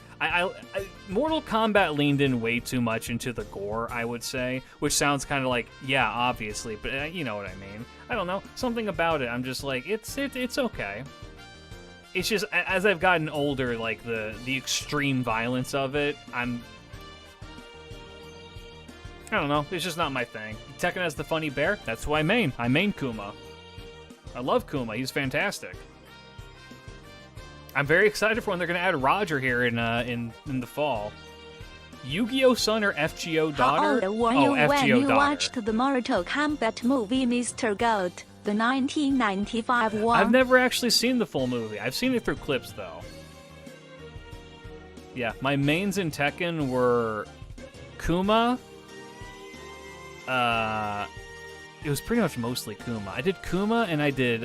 Mortal Kombat leaned in way too much into the gore, I would say, which sounds kind of like, yeah, obviously, but you know what I mean. I don't know, something about it. I'm just like, it's okay. It's just as I've gotten older, like the extreme violence of it, I don't know. It's just not my thing. Tekken has the funny bear. That's who I main. I main Kuma. I love Kuma. He's fantastic. I'm very excited for when they're going to add Roger here in the fall. Yu-Gi-Oh! Son or FGO daughter? How old were you FGO when you daughter. watched the Mortal Kombat movie Mr. Goat, the 1995 one? I've never actually seen the full movie. I've seen it through clips, though. Yeah, my mains in Tekken were Kuma. It was pretty much mostly Kuma. I did Kuma and I did,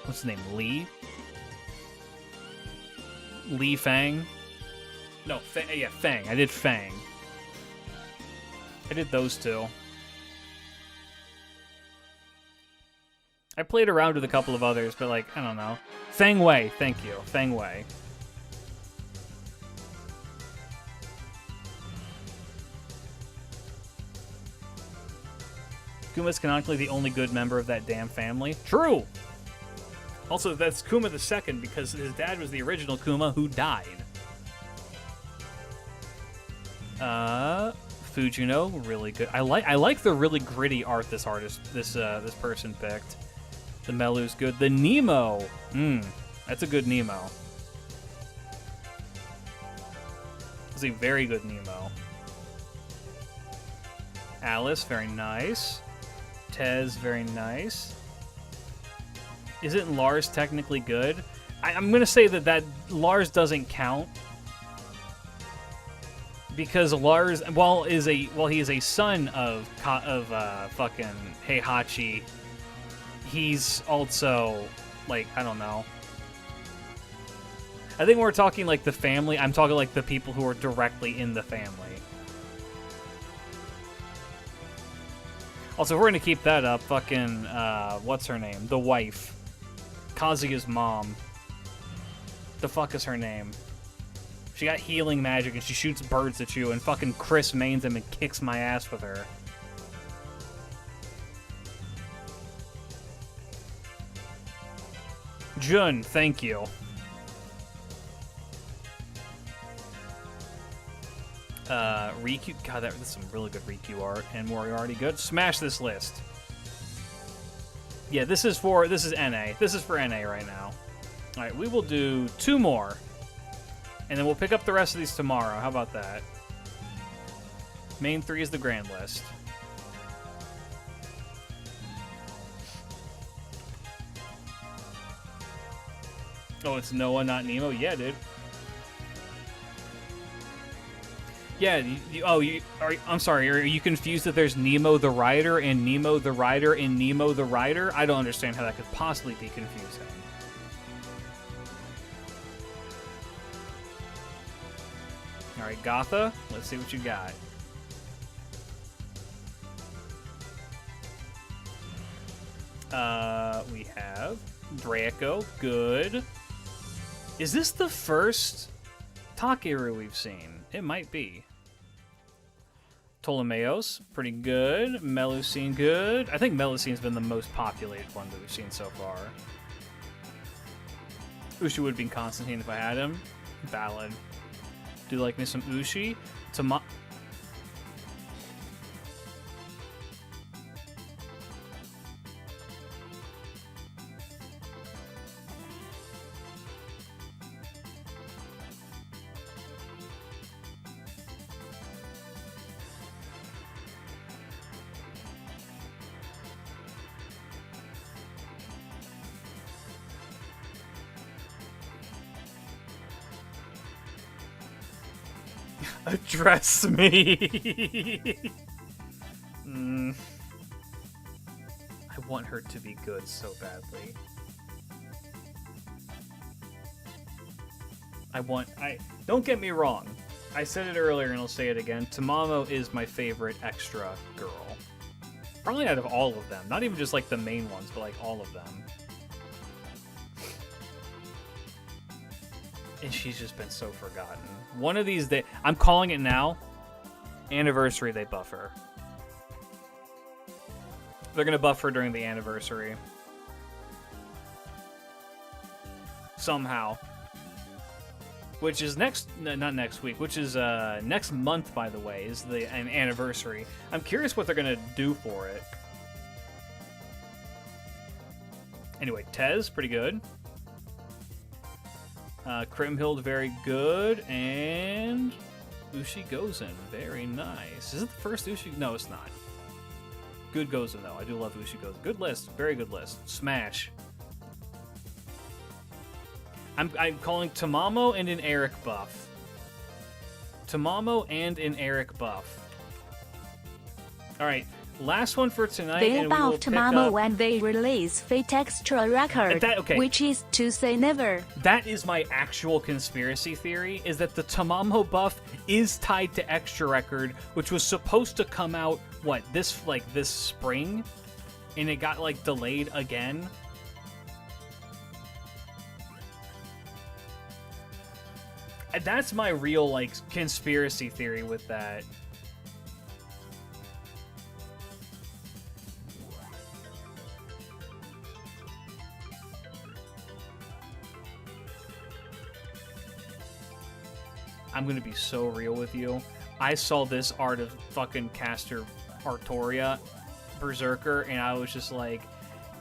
what's his name? Li Fang? No, yeah, Fang. I did Fang. I did those two. I played around with a couple of others, but like, I don't know. Fang Wei, thank you. Fang Wei. Kuma's canonically the only good member of that damn family. True! Also, that's Kuma the second because his dad was the original Kuma who died. Fujino, really good. I like the really gritty art this person picked. The Melu's good. The Nemo, that's a good Nemo. It's a very good Nemo. Alice, very nice. Tez, very nice. Isn't Lars technically good? I'm gonna say that Lars doesn't count because Lars, while he is a son of fucking Heihachi, he's also like, I don't know. I think when we're talking like the family, I'm talking like the people who are directly in the family. Also, if we're gonna keep that up, fucking what's her name? The wife. Kazuya's mom. The fuck is her name? She got healing magic and she shoots birds at you and fucking Chris mains him and kicks my ass with her. Jun, thank you. Riku, God, that's some really good Riku art, and Moriarty, good. Smash this list. Yeah, this is NA. This is for NA right now. All right, we will do 2 more, and then we'll pick up the rest of these tomorrow. How about that? Main 3 is the grand list. Oh, it's Noah, not Nemo? Yeah, dude. Yeah, I'm sorry, are you confused that there's Nemo the Rider and Nemo the Rider and Nemo the Rider? I don't understand how that could possibly be confusing. Alright, Gotha, let's see what you got. We have Draco, good. Is this the first Takeru we've seen? It might be. Ptolemaeos, pretty good. Melusine, good. I think Melusine's been the most populated one that we've seen so far. Ushi would be Constantine if I had him. Valid. Do you like me some Ushi? Address me. I want her to be good so badly. Don't get me wrong. I said it earlier and I'll say it again. Tamamo is my favorite extra girl. Probably out of all of them. Not even just like the main ones, but like all of them. And she's just been so forgotten. One of these days, I'm calling it now. Anniversary, they buff her. They're gonna buff her during the anniversary. Somehow. Which is not next week, which is next month, by the way, is an anniversary. I'm curious what they're gonna do for it. Anyway, Tez, pretty good. Krimhild, very good, and Ushi Gozen, very nice. Is it the first Ushi? No, it's not. Good Gozen, though. I do love Ushi Gozen. Good list, very good list. Smash. I'm calling Tamamo and an Eric buff. Tamamo and an Eric buff. All right. Last one for tonight. They and we buff will Tamamo when they release Fate Extra record, okay. which is to say never. That is my actual conspiracy theory, is that the Tamamo buff is tied to Extra Record, which was supposed to come out, this spring? And it got, delayed again? That's my real, conspiracy theory with that. I'm gonna be so real with you. I saw this art of fucking Caster Artoria Berserker, and I was just like,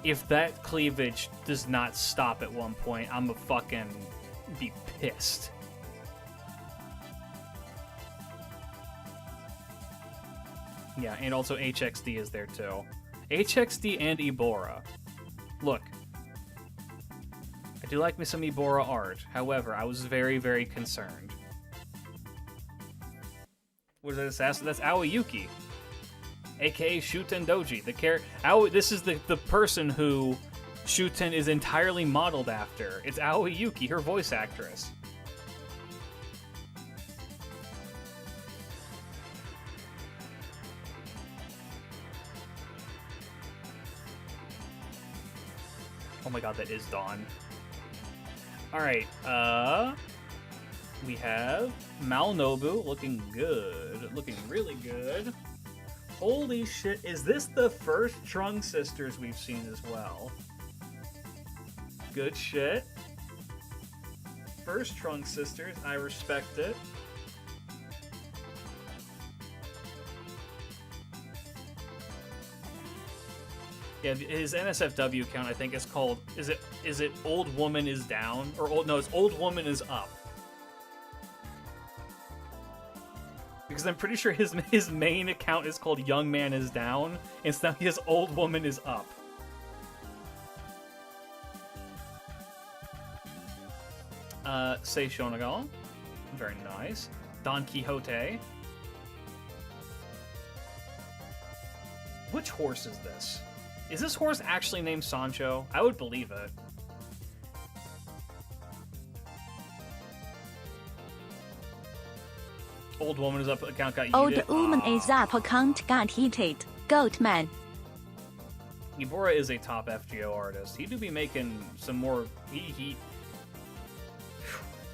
if that cleavage does not stop at one point, I'm gonna fucking be pissed. Yeah, and also HXD is there too. HXD and Ibora. Look, I do like me some Ibora art. However, I was very, very concerned. What is that assassin? That's Aoyuki, aka Shuten Doji. This is the person who Shuten is entirely modeled after. It's Aoyuki, her voice actress. Oh my god, that is Dawn. Alright, we have Malnobu looking good. Looking really good. Holy shit, is this the first Trung sisters we've seen as well? Good shit. First Trung sisters, I respect it. Yeah, his NSFW account I think is called, is it Old Woman is Down? It's Old Woman is Up. Because I'm pretty sure his main account is called Young Man is Down, and so now his Old Woman is Up. Sei Shonagal. Very nice. Don Quixote. Which horse is this? Is this horse actually named Sancho? I would believe it. Old Woman is Up account got yeeted. Old Woman is Up account got heated. Goatman. Ibora is a top FGO artist. He do be making some more. He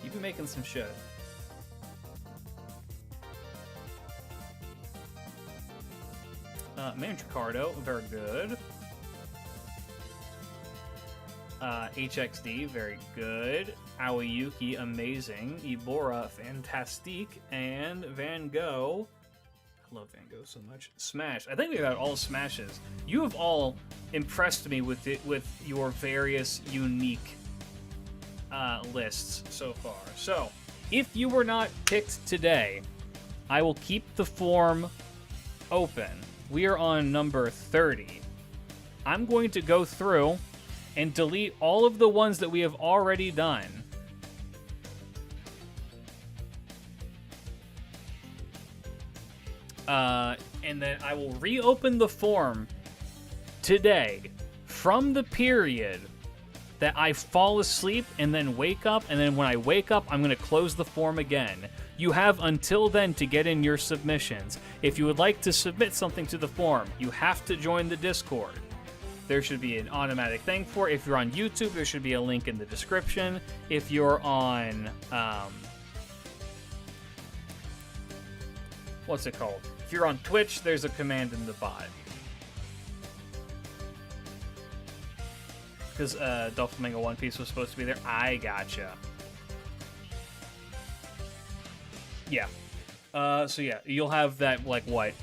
be making some shit. Mantricardo, very good. HXD, very good. Aoyuki, amazing. Ibora, fantastique. And Van Gogh. I love Van Gogh so much. Smash. I think we got all smashes. You have all impressed me with your various unique lists so far. So, if you were not picked today, I will keep the form open. We are on number 30. I'm going to go through and delete all of the ones that we have already done. And then I will reopen the form today from the period that I fall asleep and then wake up, and then when I wake up, I'm going to close the form again. You have until then to get in your submissions. If you would like to submit something to the form, you have to join the Discord. There should be an automatic thing for it. If you're on YouTube, there should be a link in the description. If you're on, what's it called? If you're on Twitch, there's a command in the bot. Because Doflamingo One Piece was supposed to be there. I gotcha. Yeah. So yeah, you'll have that, like, what?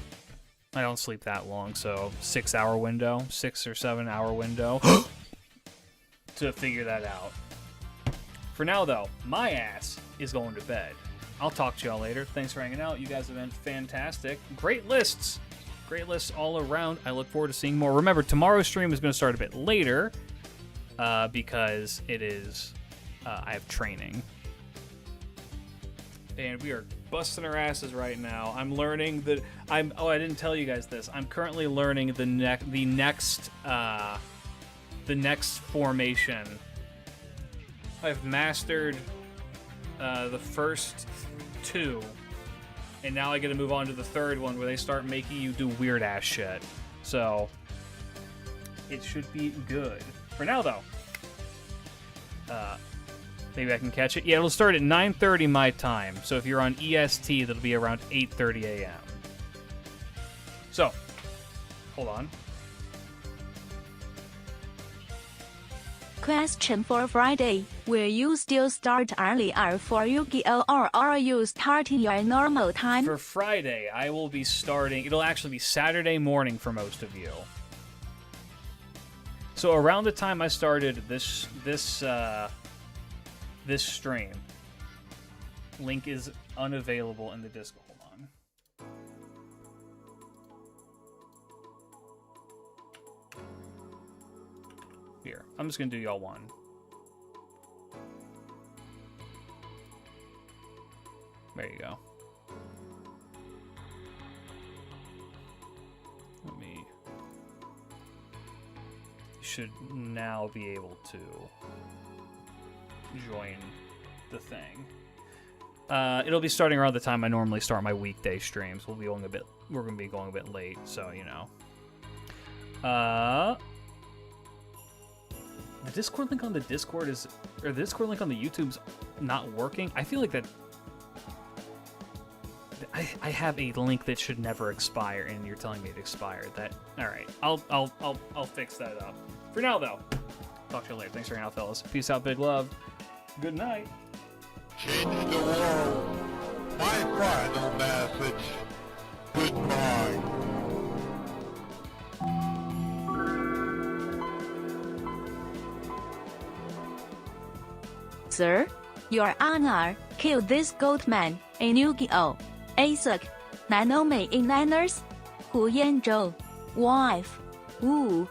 I don't sleep that long, so 6 or 7 hour window to figure that out. For now, though, my ass is going to bed. I'll talk to y'all later. Thanks for hanging out. You guys have been fantastic. Great lists. Great lists all around. I look forward to seeing more. Remember, tomorrow's stream is going to start a bit later because it is, I have training. And we are busting our asses right now. I'm learning that I didn't tell you guys this. I'm currently learning the next formation. I've mastered the first two, and now I get to move on to the third one where they start making you do weird ass shit. So it should be good. For now, though, maybe I can catch it. Yeah, it'll start at 9:30 my time. So if you're on EST, that'll be around 8:30 a.m. So, hold on. Question for Friday. Will you still start earlier for Yu-Gi-Oh, or are you starting your normal time? For Friday, I will be starting. It'll actually be Saturday morning for most of you. So around the time I started this stream, link is unavailable in the Discord. Hold on. Here, I'm just gonna do y'all one. There you go. Let me... You should now be able to join the thing. It'll be starting around the time I normally start my weekday streams. We're gonna be going a bit late, so you know. The Discord link on the Discord is, or the Discord link on the YouTube's not working. I feel like that. I have a link that should never expire, and you're telling me it expired. That all right? I'll fix that up. For now, though, talk to you later. Thanks for hanging out, fellas. Peace out, big love. Good night. Change the world. My final message. Goodbye. Sir, Your Honor, kill this goatman in Yu-Gi-Oh! Asok, Nanomei in Niners, Hu Yanzhou, wife, Wu.